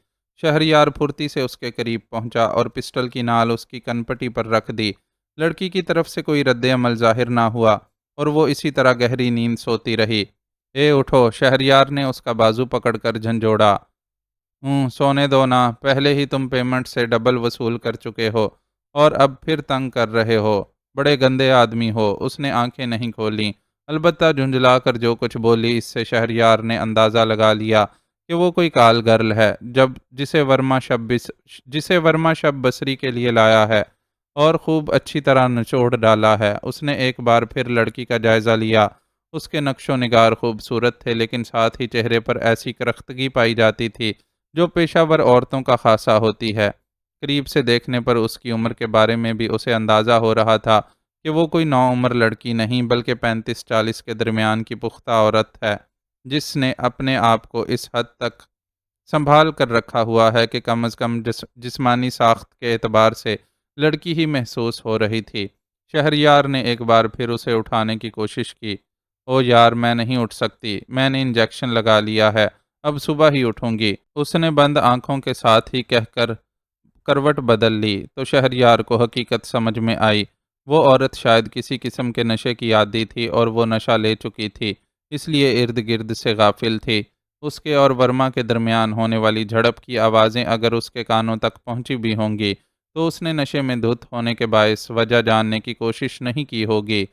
شہریار پھرتی سے اس کے قریب پہنچا اور پسٹل کی نال اس کی کنپٹی پر رکھ دی۔ لڑکی کی طرف سے کوئی رد عمل ظاہر نہ ہوا اور وہ اسی طرح گہری نیند سوتی رہی۔ اے اٹھو، شہریار نے اس کا بازو پکڑ کر جھنجھوڑا۔ سونے دو نا، پہلے ہی تم پیمنٹ سے ڈبل وصول کر چکے ہو اور اب پھر تنگ کر رہے ہو، بڑے گندے آدمی ہو۔ اس نے آنکھیں نہیں کھولیں، البتہ جھنجھلا کر جو کچھ بولی اس سے شہریار نے اندازہ لگا لیا کہ وہ کوئی کال گرل ہے جسے ورما شب بسری کے لیے لایا ہے اور خوب اچھی طرح نچوڑ ڈالا ہے۔ اس نے ایک بار پھر لڑکی کا جائزہ لیا اس کے نقش و نگار خوبصورت تھے، لیکن ساتھ ہی چہرے پر ایسی کرختگی پائی جاتی تھی جو پیشہ ور عورتوں کا خاصہ ہوتی ہے۔ قریب سے دیکھنے پر اس کی عمر کے بارے میں بھی اسے اندازہ ہو رہا تھا کہ وہ کوئی نوعمر لڑکی نہیں بلکہ 35-40 کے درمیان کی پختہ عورت ہے، جس نے اپنے آپ کو اس حد تک سنبھال کر رکھا ہوا ہے کہ کم از کم جسمانی ساخت کے اعتبار سے لڑکی ہی محسوس ہو رہی تھی۔ شہریار نے ایک بار پھر اسے اٹھانے کی کوشش کی۔ او یار، میں نہیں اٹھ سکتی، میں نے انجیکشن لگا لیا ہے، اب صبح ہی اٹھوں گی، اس نے بند آنکھوں کے ساتھ ہی کہہ کر کروٹ بدل لی تو شہریار کو حقیقت سمجھ میں آئی۔ وہ عورت شاید کسی قسم کے نشے کی عادی تھی اور وہ نشہ لے چکی تھی، اس لیے ارد گرد سے غافل تھی۔ اس کے اور ورما کے درمیان ہونے والی جھڑپ کی آوازیں اگر اس کے کانوں تک پہنچی بھی ہوں گی تو اس نے نشے میں دھت ہونے کے باعث وجہ جاننے کی کوشش نہیں کی ہوگی۔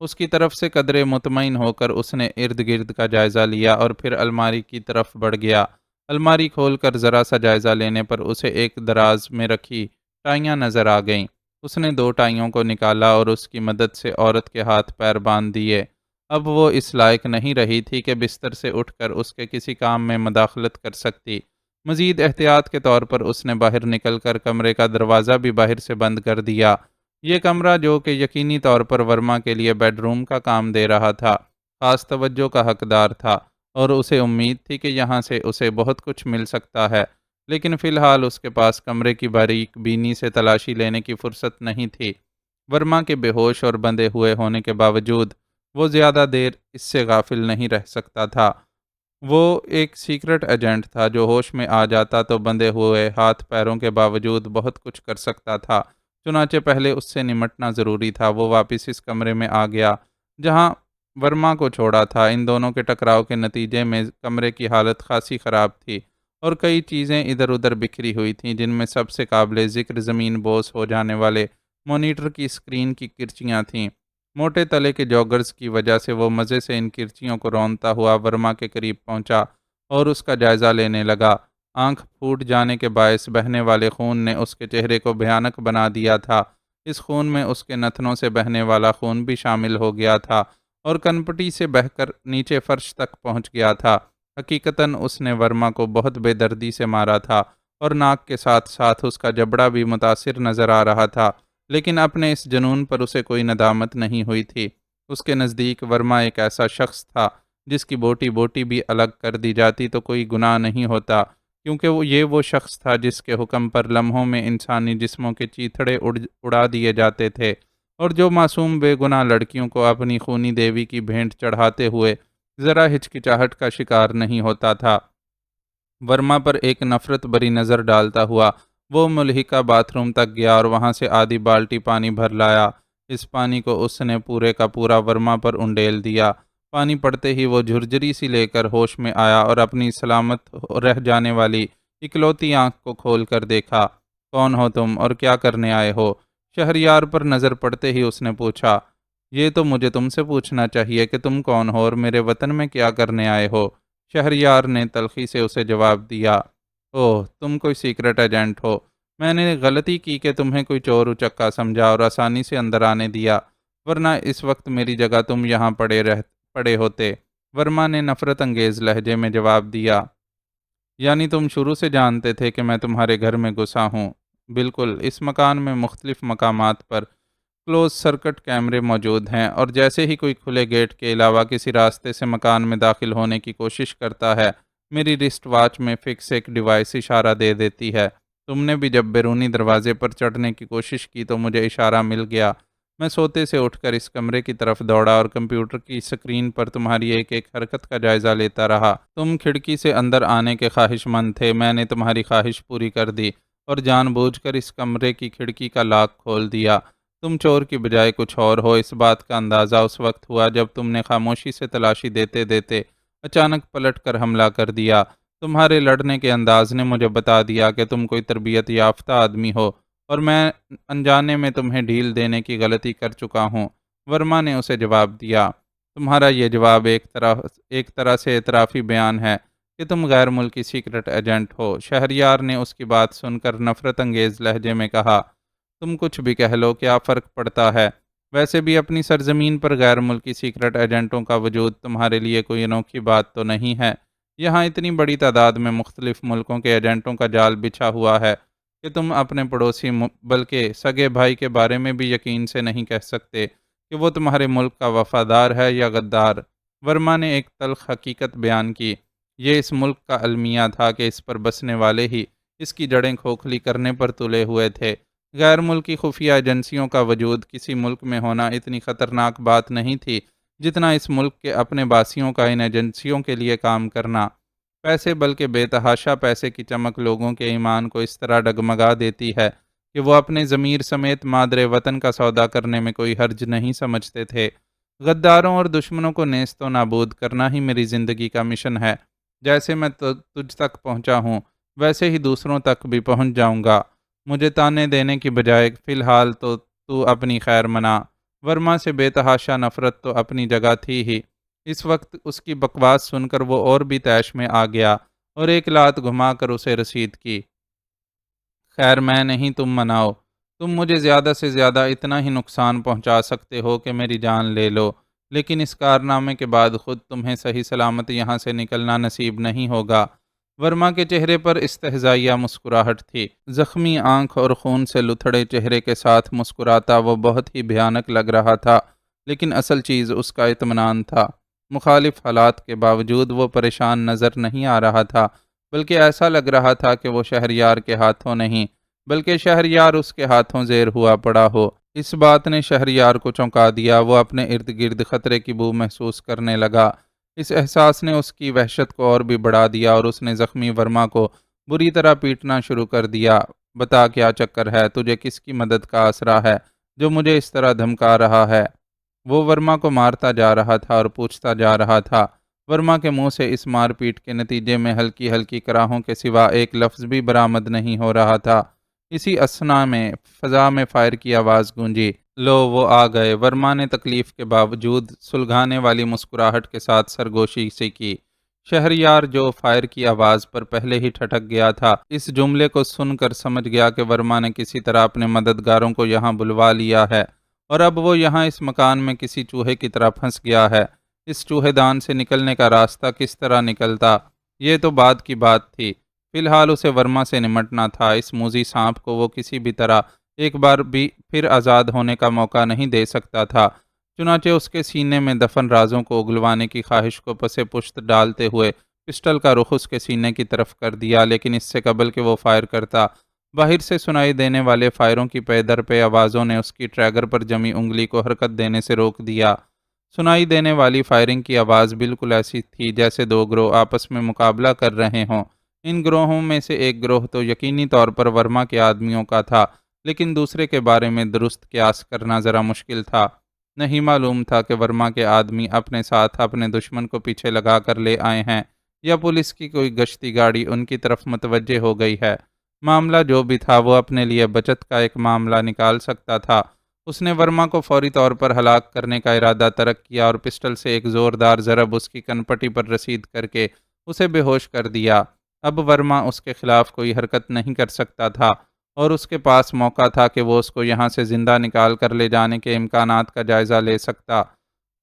اس کی طرف سے قدرے مطمئن ہو کر اس نے ارد گرد کا جائزہ لیا اور پھر الماری کی طرف بڑھ گیا۔ الماری کھول کر ذرا سا جائزہ لینے پر اسے ایک دراز میں رکھی ٹائیاں نظر آ گئیں۔ اس نے 2 ٹائیوں کو نکالا اور اس کی مدد سے عورت کے ہاتھ پیر باندھ دیے۔ اب وہ اس لائق نہیں رہی تھی کہ بستر سے اٹھ کر اس کے کسی کام میں مداخلت کر سکتی۔ مزید احتیاط کے طور پر اس نے باہر نکل کر کمرے کا دروازہ بھی باہر سے بند کر دیا۔ یہ کمرہ، جو کہ یقینی طور پر ورما کے لیے بیڈ روم کا کام دے رہا تھا، خاص توجہ کا حقدار تھا اور اسے امید تھی کہ یہاں سے اسے بہت کچھ مل سکتا ہے، لیکن فی الحال اس کے پاس کمرے کی باریک بینی سے تلاشی لینے کی فرصت نہیں تھی۔ ورما کے بے ہوش اور بندھے ہوئے ہونے کے باوجود وہ زیادہ دیر اس سے غافل نہیں رہ سکتا تھا۔ وہ ایک سیکرٹ ایجنٹ تھا جو ہوش میں آ جاتا تو بندھے ہوئے ہاتھ پیروں کے باوجود بہت کچھ کر سکتا تھا۔ چنانچہ پہلے اس سے نمٹنا ضروری تھا۔ وہ واپس اس کمرے میں آ گیا جہاں ورما کو چھوڑا تھا۔ ان دونوں کے ٹکراؤ کے نتیجے میں کمرے کی حالت خاصی خراب تھی اور کئی چیزیں ادھر ادھر بکھری ہوئی تھیں، جن میں سب سے قابل ذکر زمین بوس ہو جانے والے مانیٹر کی اسکرین کی کرچیاں تھیں۔ موٹے تلے کے جوگرز کی وجہ سے وہ مزے سے ان کرچیوں کو رونتا ہوا ورما کے قریب پہنچا اور اس کا جائزہ لینے لگا۔ آنکھ پھوٹ جانے کے باعث بہنے والے خون نے اس کے چہرے کو بھیانک بنا دیا تھا۔ اس خون میں اس کے نتنوں سے بہنے والا خون بھی شامل ہو گیا تھا اور کنپٹی سے بہہ کر نیچے فرش تک پہنچ گیا تھا۔ حقیقتاً اس نے ورما کو بہت بے دردی سے مارا تھا اور ناک کے ساتھ ساتھ اس کا جبڑا بھی متاثر نظر آ رہا تھا، لیکن اپنے اس جنون پر اسے کوئی ندامت نہیں ہوئی تھی۔ اس کے نزدیک ورما ایک ایسا شخص تھا جس کی بوٹی بوٹی بھی الگ کر دی جاتی تو کوئی گناہ نہیں ہوتا، کیونکہ وہ شخص تھا جس کے حکم پر لمحوں میں انسانی جسموں کے چیتھڑے اڑا دیے جاتے تھے اور جو معصوم بے گناہ لڑکیوں کو اپنی خونی دیوی کی بھینٹ چڑھاتے ہوئے ذرا ہچکچاہٹ کا شکار نہیں ہوتا تھا۔ ورما پر ایک نفرت بری نظر ڈالتا ہوا وہ ملحقہ باتھ روم تک گیا اور وہاں سے آدھی بالٹی پانی بھر لایا۔ اس پانی کو اس نے پورے کا پورا ورما پر انڈیل دیا۔ پانی پڑتے ہی وہ جھرجھری سی لے کر ہوش میں آیا اور اپنی سلامت رہ جانے والی اکلوتی آنکھ کو کھول کر دیکھا۔ کون ہو تم اور کیا کرنے آئے ہو؟ شہریار پر نظر پڑتے ہی اس نے پوچھا۔ یہ تو مجھے تم سے پوچھنا چاہیے کہ تم کون ہو اور میرے وطن میں کیا کرنے آئے ہو؟ شہریار نے تلخی سے اسے جواب دیا۔ اوہ، تم کوئی سیکرٹ ایجنٹ ہو۔ میں نے غلطی کی کہ تمہیں کوئی چور اچکا سمجھا اور آسانی سے اندر آنے دیا، ورنہ اس وقت میری جگہ تم یہاں پڑے ہوتے۔ ورما نے نفرت انگیز لہجے میں جواب دیا۔ یعنی تم شروع سے جانتے تھے کہ میں تمہارے گھر میں گھسا ہوں؟ بالکل، اس مکان میں مختلف مقامات پر کلوز سرکٹ کیمرے موجود ہیں اور جیسے ہی کوئی کھلے گیٹ کے علاوہ کسی راستے سے مکان میں داخل ہونے کی کوشش کرتا ہے، میری رسٹ واچ میں فکس ایک ڈیوائس اشارہ دے دیتی ہے۔ تم نے بھی جب بیرونی دروازے پر چڑھنے کی کوشش کی تو مجھے اشارہ مل گیا۔ میں سوتے سے اٹھ کر اس کمرے کی طرف دوڑا اور کمپیوٹر کی سکرین پر تمہاری ایک ایک حرکت کا جائزہ لیتا رہا۔ تم کھڑکی سے اندر آنے کے خواہش مند تھے، میں نے تمہاری خواہش پوری کر دی اور جان بوجھ کر اس کمرے کی کھڑکی کا لاک کھول دیا۔ تم چور کی بجائے کچھ اور ہو، اس بات کا اندازہ اس وقت ہوا جب تم نے خاموشی سے تلاشی دیتے دیتے اچانک پلٹ کر حملہ کر دیا۔ تمہارے لڑنے کے انداز نے مجھے بتا دیا کہ تم کوئی تربیت یافتہ آدمی ہو اور میں انجانے میں تمہیں ڈھیل دینے کی غلطی کر چکا ہوں۔ ورما نے اسے جواب دیا۔ تمہارا یہ جواب ایک طرح سے اعترافی بیان ہے کہ تم غیر ملکی سیکرٹ ایجنٹ ہو۔ شہریار نے اس کی بات سن کر نفرت انگیز لہجے میں کہا۔ تم کچھ بھی کہہ لو، کیا فرق پڑتا ہے؟ ویسے بھی اپنی سرزمین پر غیر ملکی سیکرٹ ایجنٹوں کا وجود تمہارے لیے کوئی انوکھی بات تو نہیں ہے۔ یہاں اتنی بڑی تعداد میں مختلف ملکوں کے ایجنٹوں کا جال بچھا ہوا ہے کہ تم اپنے پڑوسی بلکہ سگے بھائی کے بارے میں بھی یقین سے نہیں کہہ سکتے کہ وہ تمہارے ملک کا وفادار ہے یا غدار۔ ورما نے ایک تلخ حقیقت بیان کی۔ یہ اس ملک کا المیہ تھا کہ اس پر بسنے والے ہی اس کی جڑیں کھوکھلی کرنے پر تلے ہوئے تھے۔ غیر ملکی خفیہ ایجنسیوں کا وجود کسی ملک میں ہونا اتنی خطرناک بات نہیں تھی جتنا اس ملک کے اپنے باسیوں کا ان ایجنسیوں کے لیے کام کرنا۔ پیسے بلکہ بے تحاشا پیسے کی چمک لوگوں کے ایمان کو اس طرح ڈگمگا دیتی ہے کہ وہ اپنے ضمیر سمیت مادر وطن کا سودا کرنے میں کوئی حرج نہیں سمجھتے تھے۔ غداروں اور دشمنوں کو نیست و نابود کرنا ہی میری زندگی کا مشن ہے۔ جیسے میں تجھ تک پہنچا ہوں ویسے ہی دوسروں تک بھی پہنچ جاؤں گا۔ مجھے تانے دینے کی بجائے فی الحال تو اپنی خیر منا۔ ورما سے بے تحاشا نفرت تو اپنی جگہ تھی ہی۔ اس وقت اس کی بکواس سن کر وہ اور بھی طیش میں آ گیا اور ایک لات گھما کر اسے رسید کی۔ خیر میں نہیں، تم مناؤ۔ تم مجھے زیادہ سے زیادہ اتنا ہی نقصان پہنچا سکتے ہو کہ میری جان لے لو، لیکن اس کارنامے کے بعد خود تمہیں صحیح سلامت یہاں سے نکلنا نصیب نہیں ہوگا۔ ورما کے چہرے پر استہزائیہ مسکراہٹ تھی۔ زخمی آنکھ اور خون سے لتھڑے چہرے کے ساتھ مسکراتا وہ بہت ہی بھیانک لگ رہا تھا، لیکن اصل چیز اس کا اطمینان تھا۔ مخالف حالات کے باوجود وہ پریشان نظر نہیں آ رہا تھا، بلکہ ایسا لگ رہا تھا کہ وہ شہریار کے ہاتھوں نہیں بلکہ شہریار اس کے ہاتھوں زیر ہوا پڑا ہو۔ اس بات نے شہریار کو چونکا دیا۔ وہ اپنے ارد گرد خطرے کی بو محسوس کرنے لگا۔ اس احساس نے اس کی وحشت کو اور بھی بڑھا دیا اور اس نے زخمی ورما کو بری طرح پیٹنا شروع کر دیا۔ بتا کیا چکر ہے؟ تجھے کس کی مدد کا آسرا ہے جو مجھے اس طرح دھمکا رہا ہے؟ وہ ورما کو مارتا جا رہا تھا اور پوچھتا جا رہا تھا۔ ورما کے منہ سے اس مار پیٹ کے نتیجے میں ہلکی ہلکی کراہوں کے سوا ایک لفظ بھی برآمد نہیں ہو رہا تھا۔ اسی اثنا میں فضا میں فائر کی آواز گونجی۔ لو وہ آ گئے۔ ورما نے تکلیف کے باوجود سلگھانے والی مسکراہٹ کے ساتھ سرگوشی سے کی۔ شہریار جو فائر کی آواز پر پہلے ہی ٹھٹک گیا تھا، اس جملے کو سن کر سمجھ گیا کہ ورما نے کسی طرح اپنے مددگاروں کو یہاں بلوا لیا ہے اور اب وہ یہاں اس مکان میں کسی چوہے کی طرح پھنس گیا ہے۔ اس چوہے دان سے نکلنے کا راستہ کس طرح نکلتا، یہ تو بعد کی بات تھی۔ فی الحال اسے ورما سے نمٹنا تھا۔ اس موذی سانپ کو وہ کسی بھی طرح ایک بار بھی پھر آزاد ہونے کا موقع نہیں دے سکتا تھا۔ چنانچہ اس کے سینے میں دفن رازوں کو اگلوانے کی خواہش کو پس پشت ڈالتے ہوئے پسٹل کا رخ اس کے سینے کی طرف کر دیا، لیکن اس سے قبل کہ وہ فائر کرتا، باہر سے سنائی دینے والے فائروں کی پے در پے آوازوں نے اس کی ٹریگر پر جمی انگلی کو حرکت دینے سے روک دیا۔ سنائی دینے والی فائرنگ کی آواز بالکل ایسی تھی جیسے دو گروہ آپس میں مقابلہ کر رہے ہوں۔ ان گروہوں میں سے ایک گروہ تو یقینی طور پر ورما کے آدمیوں کا تھا، لیکن دوسرے کے بارے میں درست قیاس کرنا ذرا مشکل تھا۔ نہیں معلوم تھا کہ ورما کے آدمی اپنے ساتھ اپنے دشمن کو پیچھے لگا کر لے آئے ہیں یا پولیس کی کوئی گشتی گاڑی ان کی طرف متوجہ ہو گئی ہے۔ معاملہ جو بھی تھا وہ اپنے لیے بچت کا ایک معاملہ نکال سکتا تھا۔ اس نے ورما کو فوری طور پر ہلاک کرنے کا ارادہ ترک کیا اور پسٹل سے ایک زوردار ضرب اس کی کنپٹی پر رسید کر کے اسے بے ہوش کر دیا۔ اب ورما اس کے خلاف کوئی حرکت نہیں کر سکتا تھا اور اس کے پاس موقع تھا کہ وہ اس کو یہاں سے زندہ نکال کر لے جانے کے امکانات کا جائزہ لے سکتا۔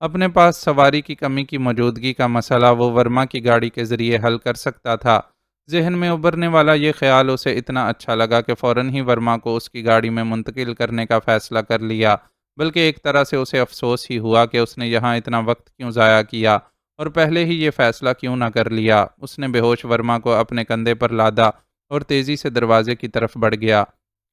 اپنے پاس سواری کی کمی کی موجودگی کا مسئلہ وہ ورما کی گاڑی کے ذریعے حل کر سکتا تھا۔ ذہن میں ابھرنے والا یہ خیال اسے اتنا اچھا لگا کہ فوراً ہی ورما کو اس کی گاڑی میں منتقل کرنے کا فیصلہ کر لیا، بلکہ ایک طرح سے اسے افسوس ہی ہوا کہ اس نے یہاں اتنا وقت کیوں ضائع کیا اور پہلے ہی یہ فیصلہ کیوں نہ کر لیا۔ اس نے بے ہوش ورما کو اپنے کندھے پر لادا اور تیزی سے دروازے کی طرف بڑھ گیا۔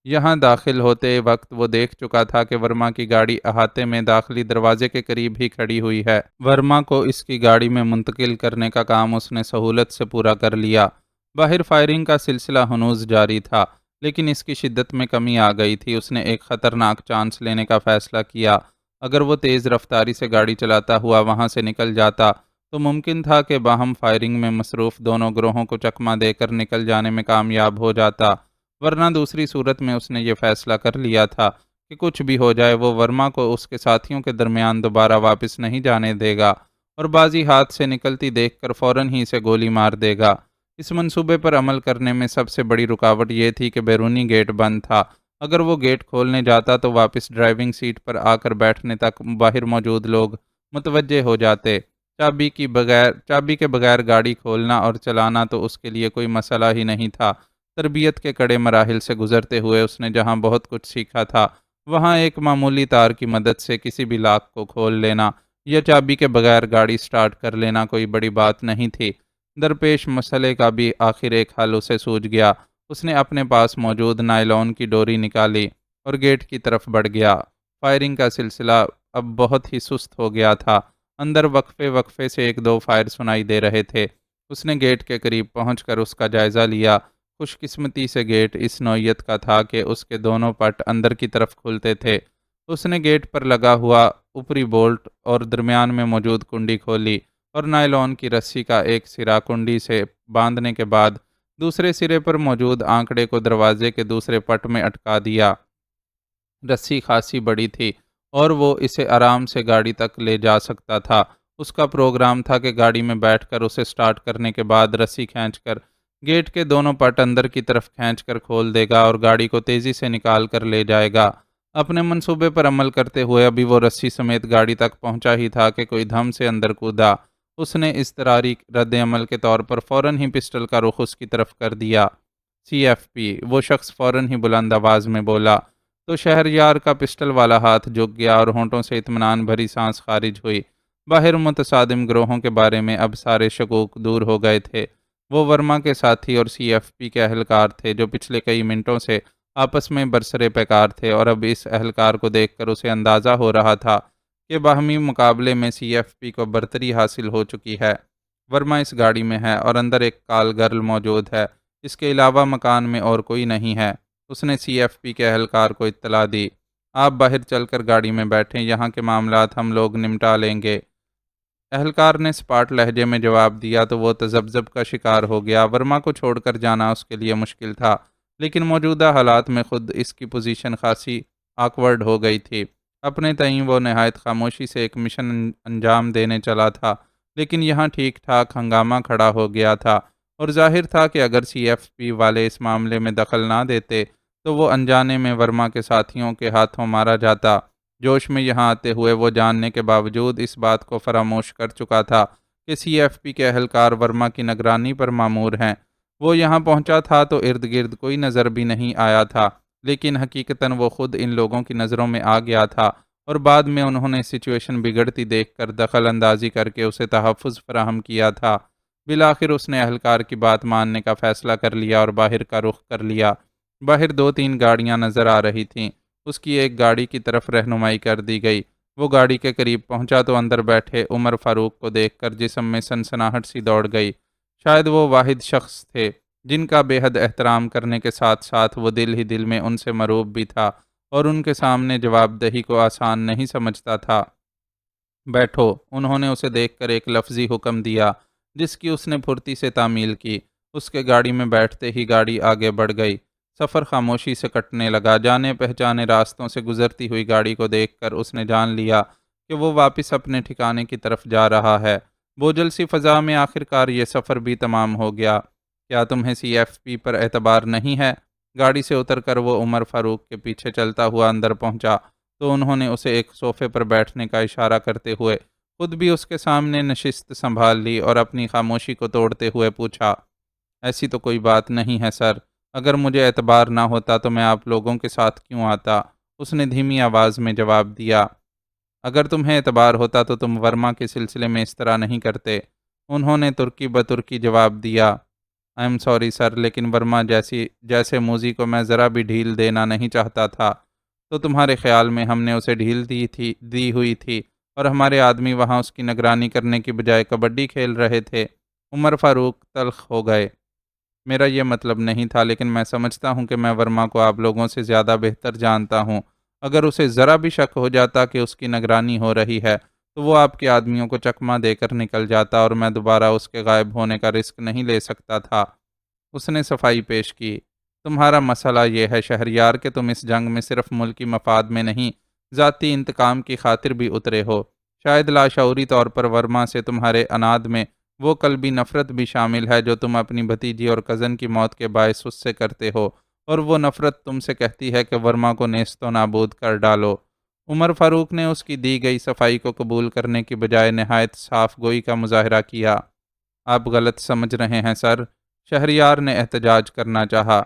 یہاں داخل ہوتے وقت وہ دیکھ چکا تھا کہ ورما کی گاڑی احاطے میں داخلی دروازے کے قریب ہی کھڑی ہوئی ہے۔ ورما کو اس کی گاڑی میں منتقل کرنے کا کام اس نے سہولت سے پورا کر لیا۔ باہر فائرنگ کا سلسلہ ہنوز جاری تھا، لیکن اس کی شدت میں کمی آ گئی تھی۔ اس نے ایک خطرناک چانس لینے کا فیصلہ کیا۔ اگر وہ تیز رفتاری سے گاڑی چلاتا ہوا وہاں سے نکل جاتا تو ممکن تھا کہ باہم فائرنگ میں مصروف دونوں گروہوں کو چکمہ دے کر نکل جانے میں کامیاب ہو جاتا، ورنہ دوسری صورت میں اس نے یہ فیصلہ کر لیا تھا کہ کچھ بھی ہو جائے وہ ورما کو اس کے ساتھیوں کے درمیان دوبارہ واپس نہیں جانے دے گا اور بازی ہاتھ سے نکلتی دیکھ کر فوراً ہی اسے گولی مار دے گا۔ اس منصوبے پر عمل کرنے میں سب سے بڑی رکاوٹ یہ تھی کہ بیرونی گیٹ بند تھا۔ اگر وہ گیٹ کھولنے جاتا تو واپس ڈرائیونگ سیٹ پر آ کر بیٹھنے تک باہر موجود لوگ متوجہ ہو جاتے۔ چابی کے بغیر گاڑی کھولنا اور چلانا تو اس کے لیے کوئی مسئلہ ہی نہیں تھا۔ تربیت کے کڑے مراحل سے گزرتے ہوئے اس نے جہاں بہت کچھ سیکھا تھا، وہاں ایک معمولی تار کی مدد سے کسی بھی لاک کو کھول لینا یا چابی کے بغیر گاڑی سٹارٹ کر لینا کوئی بڑی بات نہیں تھی۔ درپیش مسئلے کا بھی آخر ایک حل اسے سوجھ گیا۔ اس نے اپنے پاس موجود نائلون کی ڈوری نکالی اور گیٹ کی طرف بڑھ گیا۔ فائرنگ کا سلسلہ اب بہت ہی سست ہو گیا تھا۔ اندر وقفے وقفے سے ایک دو فائر سنائی دے رہے تھے۔ اس نے گیٹ کے قریب پہنچ کر اس کا جائزہ لیا۔ خوش قسمتی سے گیٹ اس نوعیت کا تھا کہ اس کے دونوں پٹ اندر کی طرف کھلتے تھے۔ اس نے گیٹ پر لگا ہوا اوپری بولٹ اور درمیان میں موجود کنڈی کھولی اور نائلون کی رسی کا ایک سرا کنڈی سے باندھنے کے بعد دوسرے سرے پر موجود آنکڑے کو دروازے کے دوسرے پٹ میں اٹکا دیا۔ رسی خاصی بڑی تھی اور وہ اسے آرام سے گاڑی تک لے جا سکتا تھا۔ اس کا پروگرام تھا کہ گاڑی میں بیٹھ کر اسے سٹارٹ کرنے کے بعد رسی کھینچ کر گیٹ کے دونوں پٹ اندر کی طرف کھینچ کر کھول دے گا اور گاڑی کو تیزی سے نکال کر لے جائے گا۔ اپنے منصوبے پر عمل کرتے ہوئے ابھی وہ رسی سمیت گاڑی تک پہنچا ہی تھا کہ کوئی دھم سے اندر کودا۔ اس نے اضطراری رد عمل کے طور پر فوراً ہی پسٹل کا رخ اس کی طرف کر دیا۔ CFP، وہ شخص فوراً ہی بلند آواز میں بولا، تو شہریار کا پسٹل والا ہاتھ جھک گیا اور ہونٹوں سے اطمینان بھری سانس خارج ہوئی۔ باہر متصادم گروہوں کے بارے میں اب سارے شکوک دور ہو گئے تھے۔ وہ ورما کے ساتھی اور CFP کے اہلکار تھے جو پچھلے کئی منٹوں سے آپس میں برسرے پیکار تھے، اور اب اس اہلکار کو دیکھ کر اسے اندازہ ہو رہا تھا کہ باہمی مقابلے میں CFP کو برتری حاصل ہو چکی ہے۔ ورما اس گاڑی میں ہے اور اندر ایک کال گرل موجود ہے۔ اس کے علاوہ مکان میں اور کوئی نہیں ہے۔ اس نے CFP کے اہلکار کو اطلاع دی۔ آپ باہر چل کر گاڑی میں بیٹھیں، یہاں کے معاملات ہم لوگ نمٹا لیں گے۔ اہلکار نے سپاٹ لہجے میں جواب دیا تو وہ تذبذب کا شکار ہو گیا۔ ورما کو چھوڑ کر جانا اس کے لیے مشکل تھا، لیکن موجودہ حالات میں خود اس کی پوزیشن خاصی آکورڈ ہو گئی تھی۔ اپنے تئیں وہ نہایت خاموشی سے ایک مشن انجام دینے چلا تھا، لیکن یہاں ٹھیک ٹھاک ہنگامہ کھڑا ہو گیا تھا، اور ظاہر تھا کہ اگر CFP والے اس معاملے میں دخل نہ دیتے تو وہ انجانے میں ورما کے ساتھیوں کے ہاتھوں مارا جاتا۔ جوش میں یہاں آتے ہوئے وہ جاننے کے باوجود اس بات کو فراموش کر چکا تھا کہ CFP کے اہلکار ورما کی نگرانی پر مامور ہیں۔ وہ یہاں پہنچا تھا تو ارد گرد کوئی نظر بھی نہیں آیا تھا، لیکن حقیقتاً وہ خود ان لوگوں کی نظروں میں آ گیا تھا، اور بعد میں انہوں نے سچویشن بگڑتی دیکھ کر دخل اندازی کر کے اسے تحفظ فراہم کیا تھا۔ بالآخر اس نے اہلکار کی بات ماننے کا فیصلہ کر لیا اور باہر کا رخ کر لیا۔ باہر دو تین گاڑیاں نظر آ رہی تھیں۔ اس کی ایک گاڑی کی طرف رہنمائی کر دی گئی۔ وہ گاڑی کے قریب پہنچا تو اندر بیٹھے عمر فاروق کو دیکھ کر جسم میں سنسناہٹ سی دوڑ گئی۔ شاید وہ واحد شخص تھے جن کا بے حد احترام کرنے کے ساتھ ساتھ وہ دل ہی دل میں ان سے مرعوب بھی تھا، اور ان کے سامنے جواب دہی کو آسان نہیں سمجھتا تھا۔ بیٹھو، انہوں نے اسے دیکھ کر ایک لفظی حکم دیا جس کی اس نے پھرتی سے تعمیل کی۔ اس کے گاڑی میں بیٹھتے ہی گاڑی آگے بڑھ گئی۔ سفر خاموشی سے کٹنے لگا۔ جانے پہچانے راستوں سے گزرتی ہوئی گاڑی کو دیکھ کر اس نے جان لیا کہ وہ واپس اپنے ٹھکانے کی طرف جا رہا ہے۔ بوجھل سی فضا میں آخرکار یہ سفر بھی تمام ہو گیا۔ کیا تمہیں CFP پر اعتبار نہیں ہے؟ گاڑی سے اتر کر وہ عمر فاروق کے پیچھے چلتا ہوا اندر پہنچا تو انہوں نے اسے ایک صوفے پر بیٹھنے کا اشارہ کرتے ہوئے خود بھی اس کے سامنے نشست سنبھال لی اور اپنی خاموشی کو توڑتے ہوئے پوچھا، ایسی تو کوئی بات نہیں ہے سر، اگر مجھے اعتبار نہ ہوتا تو میں آپ لوگوں کے ساتھ کیوں آتا؟ اس نے دھیمی آواز میں جواب دیا، اگر تمہیں اعتبار ہوتا تو تم ورما کے سلسلے میں اس طرح نہیں کرتے۔ انہوں نے ترکی بترکی جواب دیا، آئی ایم سوری سر، لیکن ورما جیسے موذی کو میں ذرا بھی ڈھیل دینا نہیں چاہتا تھا، تو تمہارے خیال میں ہم نے اسے ڈھیل دی ہوئی تھی اور ہمارے آدمی وہاں اس کی نگرانی کرنے کی بجائے کبڈی کھیل رہے تھے؟ عمر فاروق تلخ ہو گئے۔ میرا یہ مطلب نہیں تھا، لیکن میں سمجھتا ہوں کہ میں ورما کو آپ لوگوں سے زیادہ بہتر جانتا ہوں۔ اگر اسے ذرا بھی شک ہو جاتا کہ اس کی نگرانی ہو رہی ہے تو وہ آپ کے آدمیوں کو چکمہ دے کر نکل جاتا، اور میں دوبارہ اس کے غائب ہونے کا رسک نہیں لے سکتا تھا۔ اس نے صفائی پیش کی، تمہارا مسئلہ یہ ہے شہریار کہ تم اس جنگ میں صرف ملکی مفاد میں نہیں، ذاتی انتقام کی خاطر بھی اترے ہو۔ شاید لاشعوری طور پر ورما سے تمہارے اناد میں وہ قلبی نفرت بھی شامل ہے جو تم اپنی بھتیجی اور کزن کی موت کے باعث اس سے کرتے ہو، اور وہ نفرت تم سے کہتی ہے کہ ورما کو نیست و نابود کر ڈالو۔ عمر فاروق نے اس کی دی گئی صفائی کو قبول کرنے کی بجائے نہایت صاف گوئی کا مظاہرہ کیا۔ آپ غلط سمجھ رہے ہیں سر، شہریار نے احتجاج کرنا چاہا۔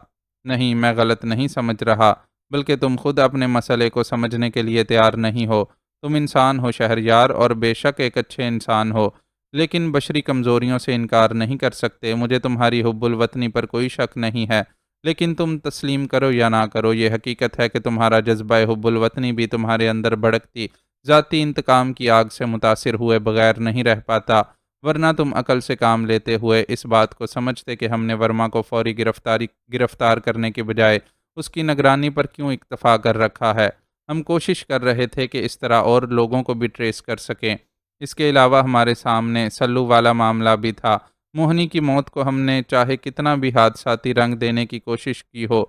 نہیں، میں غلط نہیں سمجھ رہا، بلکہ تم خود اپنے مسئلے کو سمجھنے کے لیے تیار نہیں ہو۔ تم انسان ہو شہریار، اور بے شک ایک اچھے انسان ہو، لیکن بشری کمزوریوں سے انکار نہیں کر سکتے۔ مجھے تمہاری حب الوطنی پر کوئی شک نہیں ہے، لیکن تم تسلیم کرو یا نہ کرو، یہ حقیقت ہے کہ تمہارا جذبہ حب الوطنی بھی تمہارے اندر بھڑکتی ذاتی انتقام کی آگ سے متاثر ہوئے بغیر نہیں رہ پاتا، ورنہ تم عقل سے کام لیتے ہوئے اس بات کو سمجھتے کہ ہم نے ورما کو فوری گرفتار کرنے کے بجائے اس کی نگرانی پر کیوں اکتفا کر رکھا ہے۔ ہم کوشش کر رہے تھے کہ اس طرح اور لوگوں کو بھی ٹریس کر سکیں۔ اس کے علاوہ ہمارے سامنے سلو والا معاملہ بھی تھا۔ موہنی کی موت کو ہم نے چاہے کتنا بھی حادثاتی رنگ دینے کی کوشش کی ہو،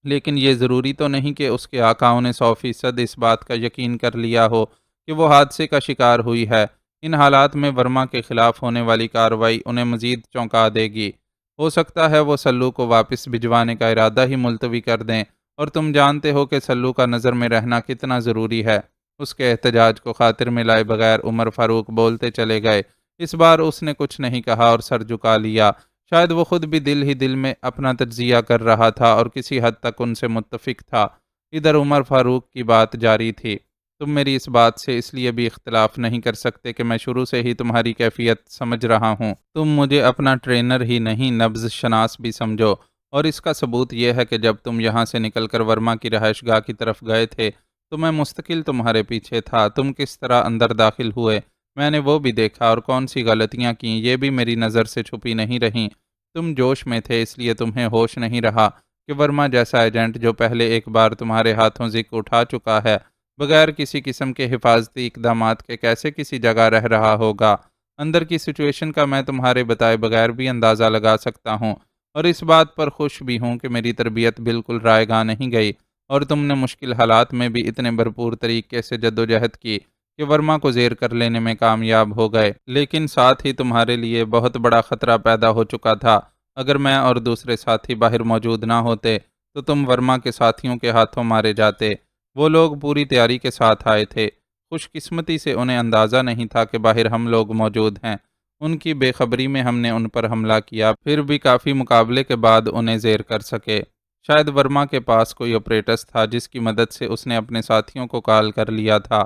لیکن یہ ضروری تو نہیں کہ اس کے آقاؤں نے 100% اس بات کا یقین کر لیا ہو کہ وہ حادثے کا شکار ہوئی ہے۔ ان حالات میں ورما کے خلاف ہونے والی کارروائی انہیں مزید چونکا دے گی۔ ہو سکتا ہے وہ سلو کو واپس بھجوانے کا ارادہ ہی ملتوی کر دیں، اور تم جانتے ہو کہ سلو کا نظر میں رہنا کتنا ضروری ہے۔ اس کے احتجاج کو خاطر میں لائے بغیر عمر فاروق بولتے چلے گئے۔ اس بار اس نے کچھ نہیں کہا اور سر جھکا لیا۔ شاید وہ خود بھی دل ہی دل میں اپنا تجزیہ کر رہا تھا اور کسی حد تک ان سے متفق تھا۔ ادھر عمر فاروق کی بات جاری تھی۔ تم میری اس بات سے اس لیے بھی اختلاف نہیں کر سکتے کہ میں شروع سے ہی تمہاری کیفیت سمجھ رہا ہوں۔ تم مجھے اپنا ٹرینر ہی نہیں، نبض شناس بھی سمجھو، اور اس کا ثبوت یہ ہے کہ جب تم یہاں سے نکل کر ورما کی رہائش گاہ کی طرف گئے تھے تو میں مستقل تمہارے پیچھے تھا۔ تم کس طرح اندر داخل ہوئے میں نے وہ بھی دیکھا، اور کون سی غلطیاں کیں یہ بھی میری نظر سے چھپی نہیں رہیں۔ تم جوش میں تھے، اس لیے تمہیں ہوش نہیں رہا کہ ورما جیسا ایجنٹ جو پہلے ایک بار تمہارے ہاتھوں ذکر اٹھا چکا ہے، بغیر کسی قسم کے حفاظتی اقدامات کے کیسے کسی جگہ رہ رہا ہوگا۔ اندر کی سچویشن کا میں تمہارے بتائے بغیر بھی اندازہ لگا سکتا ہوں، اور اس بات پر خوش بھی ہوں کہ میری تربیت بالکل رائے گاہ نہیں گئی، اور تم نے مشکل حالات میں بھی اتنے بھرپور طریقے سے جدوجہد کی کہ ورما کو زیر کر لینے میں کامیاب ہو گئے۔ لیکن ساتھ ہی تمہارے لیے بہت بڑا خطرہ پیدا ہو چکا تھا۔ اگر میں اور دوسرے ساتھی باہر موجود نہ ہوتے تو تم ورما کے ساتھیوں کے ہاتھوں مارے جاتے۔ وہ لوگ پوری تیاری کے ساتھ آئے تھے۔ خوش قسمتی سے انہیں اندازہ نہیں تھا کہ باہر ہم لوگ موجود ہیں۔ ان کی بے خبری میں ہم نے ان پر حملہ کیا، پھر بھی کافی مقابلے کے بعد انہیں زیر کر سکے۔ شاید ورما کے پاس کوئی آپریٹس تھا جس کی مدد سے اس نے اپنے ساتھیوں کو کال کر لیا تھا۔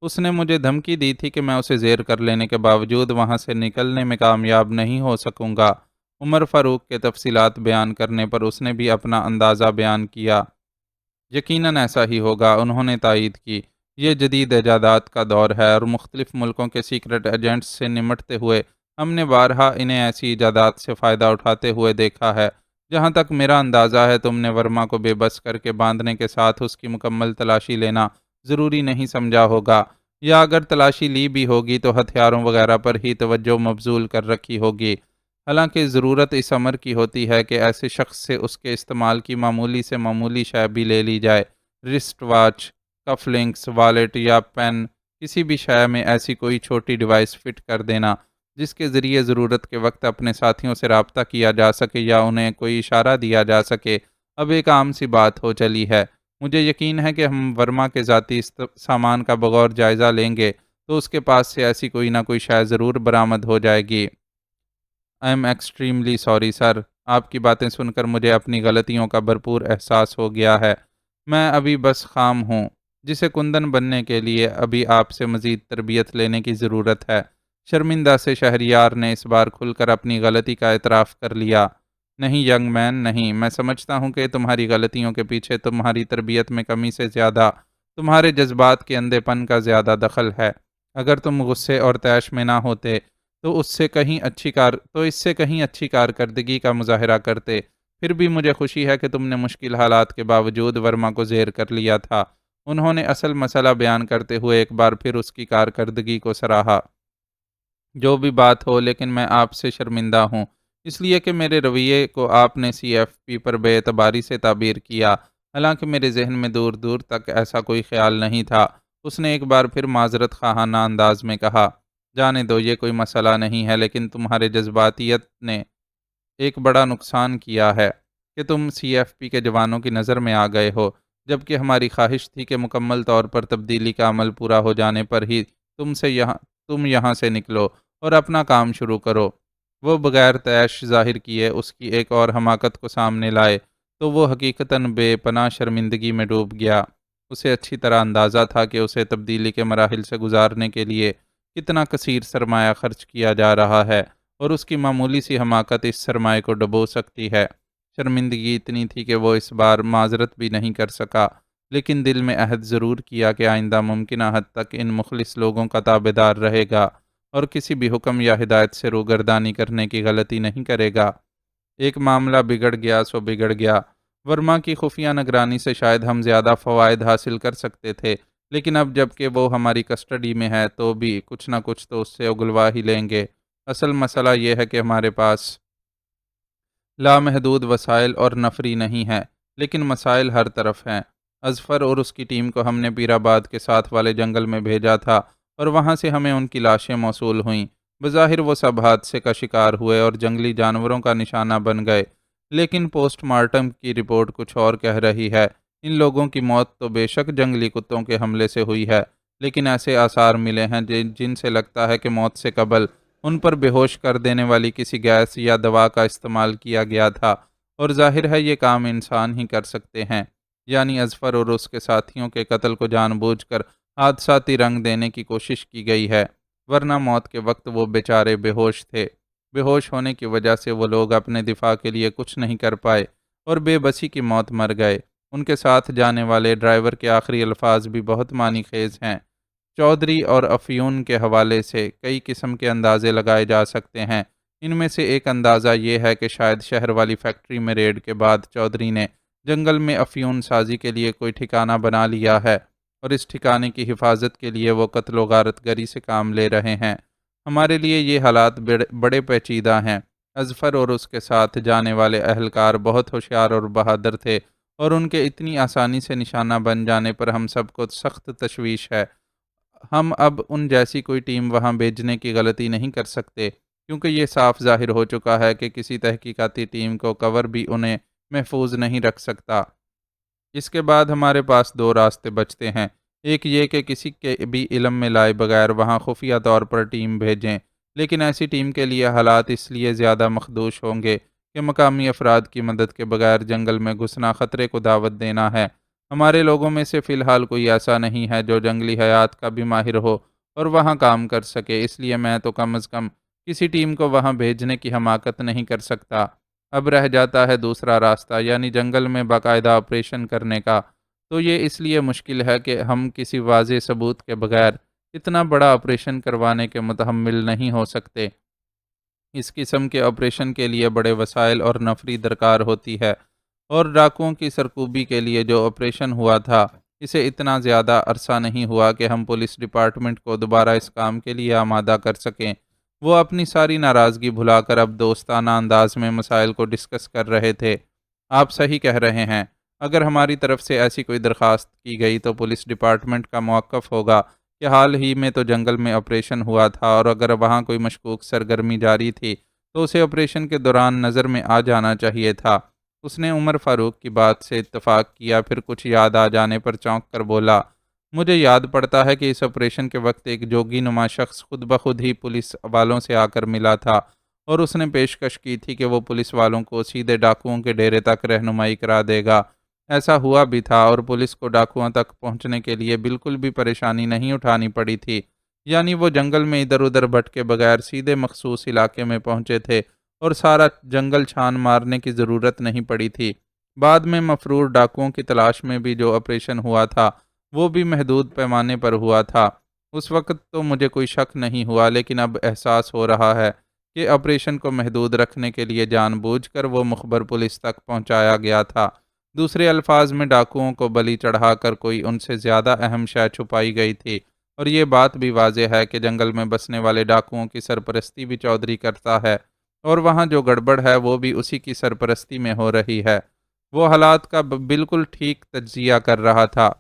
اس نے مجھے دھمکی دی تھی کہ میں اسے زیر کر لینے کے باوجود وہاں سے نکلنے میں کامیاب نہیں ہو سکوں گا۔ عمر فاروق کے تفصیلات بیان کرنے پر اس نے بھی اپنا اندازہ بیان کیا۔ یقیناً ایسا ہی ہوگا، انہوں نے تائید کی۔ یہ جدید ایجادات کا دور ہے، اور مختلف ملکوں کے سیکرٹ ایجنٹس سے نمٹتے ہوئے ہم نے بارہا انہیں ایسی ایجادات سے فائدہ اٹھاتے ہوئے دیکھا ہے۔ جہاں تک میرا اندازہ ہے تم نے ورما کو بے بس کر کے باندھنے کے ساتھ اس کی مکمل تلاشی لینا ضروری نہیں سمجھا ہوگا، یا اگر تلاشی لی بھی ہوگی تو ہتھیاروں وغیرہ پر ہی توجہ مبذول کر رکھی ہوگی۔ حالانکہ ضرورت اس امر کی ہوتی ہے کہ ایسے شخص سے اس کے استعمال کی معمولی سے معمولی شے بھی لے لی جائے۔ رسٹ واچ، کف لنکس، والیٹ یا پین، کسی بھی شے میں ایسی کوئی چھوٹی ڈیوائس فٹ کر دینا جس کے ذریعے ضرورت کے وقت اپنے ساتھیوں سے رابطہ کیا جا سکے یا انہیں کوئی اشارہ دیا جا سکے، اب ایک عام سی بات ہو چلی ہے۔ مجھے یقین ہے کہ ہم ورما کے ذاتی سامان کا بغور جائزہ لیں گے تو اس کے پاس سے ایسی کوئی نہ کوئی شے ضرور برآمد ہو جائے گی۔ I am extremely sorry sir, آپ کی باتیں سن کر مجھے اپنی غلطیوں کا بھرپور احساس ہو گیا ہے۔ میں ابھی بس خام ہوں، جسے کندن بننے کے لیے ابھی آپ سے مزید تربیت لینے کی ضرورت ہے۔ شرمندہ سے شہریار نے اس بار کھل کر اپنی غلطی کا اعتراف کر لیا۔ نہیں ینگ مین، نہیں، میں سمجھتا ہوں کہ تمہاری غلطیوں کے پیچھے تمہاری تربیت میں کمی سے زیادہ تمہارے جذبات کے اندھے پن کا زیادہ دخل ہے۔ اگر تم غصے اور طیش میں نہ ہوتے تو اس سے کہیں اچھی کارکردگی کا مظاہرہ کرتے۔ پھر بھی مجھے خوشی ہے کہ تم نے مشکل حالات کے باوجود ورما کو زیر کر لیا تھا۔ انہوں نے اصل مسئلہ بیان کرتے ہوئے ایک بار پھر اس کی کارکردگی کو سراہا۔ جو بھی بات ہو، لیکن میں آپ سے شرمندہ ہوں، اس لیے کہ میرے رویے کو آپ نے سی ایف پی پر بے اعتباری سے تعبیر کیا، حالانکہ میرے ذہن میں دور دور تک ایسا کوئی خیال نہیں تھا۔ اس نے ایک بار پھر معذرت خواہانہ انداز میں کہا، جانے دو، یہ کوئی مسئلہ نہیں ہے، لیکن تمہارے جذباتیت نے ایک بڑا نقصان کیا ہے۔ کہ تم CFP کے جوانوں کی نظر میں آ گئے ہو، جبکہ ہماری خواہش تھی کہ مکمل طور پر تبدیلی کا عمل پورا ہو جانے پر ہی تم یہاں سے نکلو اور اپنا کام شروع کرو۔ وہ بغیر طیش ظاہر کیے اس کی ایک اور حماقت کو سامنے لائے تو وہ حقیقتاً بے پناہ شرمندگی میں ڈوب گیا۔ اسے اچھی طرح اندازہ تھا کہ اسے تبدیلی کے مراحل سے گزارنے کے لیے کتنا کثیر سرمایہ خرچ کیا جا رہا ہے، اور اس کی معمولی سی حماقت اس سرمایہ کو ڈبو سکتی ہے۔ شرمندگی اتنی تھی کہ وہ اس بار معذرت بھی نہیں کر سکا، لیکن دل میں عہد ضرور کیا کہ آئندہ ممکنہ حد تک ان مخلص لوگوں کا تابع دار رہے گا اور کسی بھی حکم یا ہدایت سے روگردانی کرنے کی غلطی نہیں کرے گا۔ ایک معاملہ بگڑ گیا سو بگڑ گیا۔ ورما کی خفیہ نگرانی سے شاید ہم زیادہ فوائد حاصل کر سکتے تھے، لیکن اب جب کہ وہ ہماری کسٹڈی میں ہے تو بھی کچھ نہ کچھ تو اس سے اگلوا ہی لیں گے۔ اصل مسئلہ یہ ہے کہ ہمارے پاس لامحدود وسائل اور نفری نہیں ہے، لیکن مسائل ہر طرف ہیں۔ اظفر اور اس کی ٹیم کو ہم نے پیر آباد کے ساتھ والے جنگل میں بھیجا تھا اور وہاں سے ہمیں ان کی لاشیں موصول ہوئیں۔ بظاہر وہ سب حادثے کا شکار ہوئے اور جنگلی جانوروں کا نشانہ بن گئے، لیکن پوسٹ مارٹم کی رپورٹ کچھ اور کہہ رہی ہے۔ ان لوگوں کی موت تو بے شک جنگلی کتوں کے حملے سے ہوئی ہے، لیکن ایسے آثار ملے ہیں جن سے لگتا ہے کہ موت سے قبل ان پر بے ہوش کر دینے والی کسی گیس یا دوا کا استعمال کیا گیا تھا، اور ظاہر ہے یہ کام انسان ہی کر سکتے ہیں۔ یعنی اظفر اور اس کے ساتھیوں کے قتل کو جان بوجھ کر حادثاتی رنگ دینے کی کوشش کی گئی ہے، ورنہ موت کے وقت وہ بیچارے بے ہوش تھے۔ بے ہوش ہونے کی وجہ سے وہ لوگ اپنے دفاع کے لیے کچھ نہیں کر پائے اور بے بسی کی موت مر گئے۔ ان کے ساتھ جانے والے ڈرائیور کے آخری الفاظ بھی بہت معنی خیز ہیں۔ چودھری اور افیون کے حوالے سے کئی قسم کے اندازے لگائے جا سکتے ہیں۔ ان میں سے ایک اندازہ یہ ہے کہ شاید شہر والی فیکٹری میں ریڈ کے بعد چودھری نے جنگل میں افیون سازی کے لیے کوئی ٹھکانہ بنا لیا ہے، اور اس ٹھکانے کی حفاظت کے لیے وہ قتل و غارت گری سے کام لے رہے ہیں۔ ہمارے لیے یہ حالات بڑے پیچیدہ ہیں۔ اظفر اور اس کے ساتھ جانے والے اہلکار بہت ہوشیار اور بہادر تھے، اور ان کے اتنی آسانی سے نشانہ بن جانے پر ہم سب کو سخت تشویش ہے۔ ہم اب ان جیسی کوئی ٹیم وہاں بھیجنے کی غلطی نہیں کر سکتے، کیونکہ یہ صاف ظاہر ہو چکا ہے کہ کسی تحقیقاتی ٹیم کو کور بھی انہیں محفوظ نہیں رکھ سکتا۔ اس کے بعد ہمارے پاس دو راستے بچتے ہیں۔ ایک یہ کہ کسی کے بھی علم میں لائے بغیر وہاں خفیہ طور پر ٹیم بھیجیں، لیکن ایسی ٹیم کے لیے حالات اس لیے زیادہ مخدوش ہوں گے کہ مقامی افراد کی مدد کے بغیر جنگل میں گھسنا خطرے کو دعوت دینا ہے۔ ہمارے لوگوں میں سے فی الحال کوئی ایسا نہیں ہے جو جنگلی حیات کا بھی ماہر ہو اور وہاں کام کر سکے، اس لیے میں تو کم از کم کسی ٹیم کو وہاں بھیجنے کی حماقت نہیں کر سکتا۔ اب رہ جاتا ہے دوسرا راستہ، یعنی جنگل میں باقاعدہ آپریشن کرنے کا۔ تو یہ اس لیے مشکل ہے کہ ہم کسی واضح ثبوت کے بغیر اتنا بڑا آپریشن کروانے کے متحمل نہیں ہو سکتے۔ اس قسم کے آپریشن کے لیے بڑے وسائل اور نفری درکار ہوتی ہے، اور ڈاکوؤں کی سرکوبی کے لیے جو آپریشن ہوا تھا، اسے اتنا زیادہ عرصہ نہیں ہوا کہ ہم پولیس ڈپارٹمنٹ کو دوبارہ اس کام کے لیے آمادہ کر سکیں۔ وہ اپنی ساری ناراضگی بھلا کر اب دوستانہ انداز میں مسائل کو ڈسکس کر رہے تھے۔ آپ صحیح کہہ رہے ہیں، اگر ہماری طرف سے ایسی کوئی درخواست کی گئی تو پولیس ڈپارٹمنٹ کا موقف ہوگا کہ حال ہی میں تو جنگل میں آپریشن ہوا تھا، اور اگر وہاں کوئی مشکوک سرگرمی جاری تھی تو اسے آپریشن کے دوران نظر میں آ جانا چاہیے تھا۔ اس نے عمر فاروق کی بات سے اتفاق کیا، پھر کچھ یاد آ جانے پر چونک کر بولا، مجھے یاد پڑتا ہے کہ اس آپریشن کے وقت ایک جوگی نما شخص خود بخود ہی پولیس والوں سے آ کر ملا تھا، اور اس نے پیشکش کی تھی کہ وہ پولیس والوں کو سیدھے ڈاکوؤں کے ڈیرے تک رہنمائی کرا دے گا۔ ایسا ہوا بھی تھا، اور پولیس کو ڈاکوؤں تک پہنچنے کے لیے بالکل بھی پریشانی نہیں اٹھانی پڑی تھی۔ یعنی وہ جنگل میں ادھر ادھر بھٹکے بغیر سیدھے مخصوص علاقے میں پہنچے تھے، اور سارا جنگل چھان مارنے کی ضرورت نہیں پڑی تھی۔ بعد میں مفرور ڈاکوؤں کی تلاش میں بھی جو آپریشن ہوا تھا وہ بھی محدود پیمانے پر ہوا تھا۔ اس وقت تو مجھے کوئی شک نہیں ہوا، لیکن اب احساس ہو رہا ہے کہ آپریشن کو محدود رکھنے کے لیے جان بوجھ کر وہ مخبر پولیس تک پہنچایا گیا تھا۔ دوسرے الفاظ میں ڈاکوؤں کو بلی چڑھا کر کوئی ان سے زیادہ اہم شے چھپائی گئی تھی، اور یہ بات بھی واضح ہے کہ جنگل میں بسنے والے ڈاکوؤں کی سرپرستی بھی چودھری کرتا ہے، اور وہاں جو گڑبڑ ہے وہ بھی اسی کی سرپرستی میں ہو رہی ہے۔ وہ حالات کا بالکل ٹھیک تجزیہ کر رہا تھا۔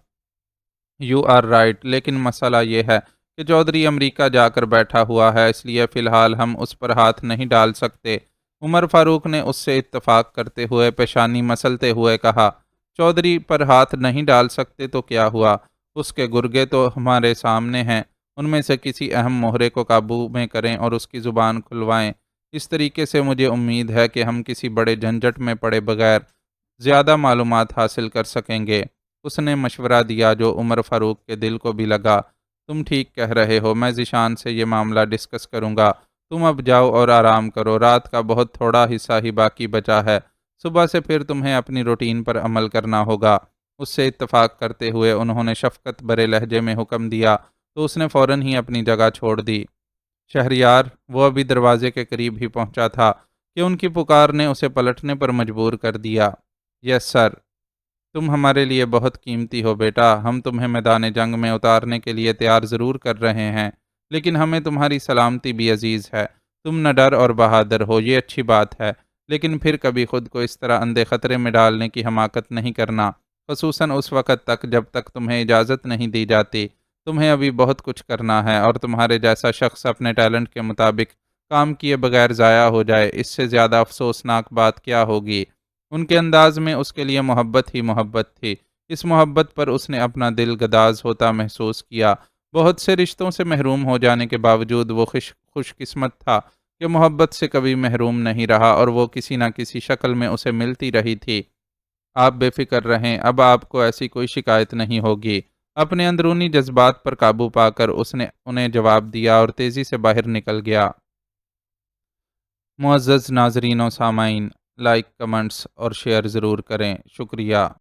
یو آر رائٹ، لیکن مسئلہ یہ ہے کہ چودھری امریکہ جا کر بیٹھا ہوا ہے، اس لیے فی الحال ہم اس پر ہاتھ نہیں ڈال سکتے۔ عمر فاروق نے اس سے اتفاق کرتے ہوئے پیشانی مسلتے ہوئے کہا، چودھری پر ہاتھ نہیں ڈال سکتے تو کیا ہوا؟ اس کے گرگے تو ہمارے سامنے ہیں، ان میں سے کسی اہم مہرے کو قابو میں کریں اور اس کی زبان کھلوائیں۔ اس طریقے سے مجھے امید ہے کہ ہم کسی بڑے جھنجٹ میں پڑے بغیر زیادہ معلومات حاصل کر سکیں گے۔ اس نے مشورہ دیا جو عمر فاروق کے دل کو بھی لگا۔ تم ٹھیک کہہ رہے ہو، میں ذیشان سے یہ معاملہ ڈسکس کروں گا۔ تم اب جاؤ اور آرام کرو، رات کا بہت تھوڑا حصہ ہی باقی بچا ہے، صبح سے پھر تمہیں اپنی روٹین پر عمل کرنا ہوگا۔ اس سے اتفاق کرتے ہوئے انہوں نے شفقت بھرے لہجے میں حکم دیا تو اس نے فوراً ہی اپنی جگہ چھوڑ دی۔ شہریار، وہ ابھی دروازے کے قریب ہی پہنچا تھا کہ ان کی پکار نے اسے پلٹنے پر مجبور کر دیا۔ یس سر، تم ہمارے لیے بہت قیمتی ہو بیٹا، ہم تمہیں میدان جنگ میں اتارنے کے لیے تیار ضرور کر رہے ہیں، لیکن ہمیں تمہاری سلامتی بھی عزیز ہے۔ تم نڈر اور بہادر ہو، یہ اچھی بات ہے، لیکن پھر کبھی خود کو اس طرح اندھے خطرے میں ڈالنے کی حماقت نہیں کرنا، خصوصاً اس وقت تک جب تک تمہیں اجازت نہیں دی جاتی۔ تمہیں ابھی بہت کچھ کرنا ہے، اور تمہارے جیسا شخص اپنے ٹیلنٹ کے مطابق کام کیے بغیر ضائع ہو جائے، اس سے زیادہ افسوسناک بات کیا ہوگی؟ ان کے انداز میں اس کے لیے محبت ہی محبت تھی۔ اس محبت پر اس نے اپنا دل گداز ہوتا محسوس کیا۔ بہت سے رشتوں سے محروم ہو جانے کے باوجود وہ خوش قسمت تھا کہ محبت سے کبھی محروم نہیں رہا، اور وہ کسی نہ کسی شکل میں اسے ملتی رہی تھی۔ آپ بے فکر رہیں، اب آپ کو ایسی کوئی شکایت نہیں ہوگی۔ اپنے اندرونی جذبات پر قابو پا کر اس نے انہیں جواب دیا اور تیزی سے باہر نکل گیا۔ معزز ناظرین و سامعین، لائک، کمنٹس اور شیئر ضرور کریں، شکریہ۔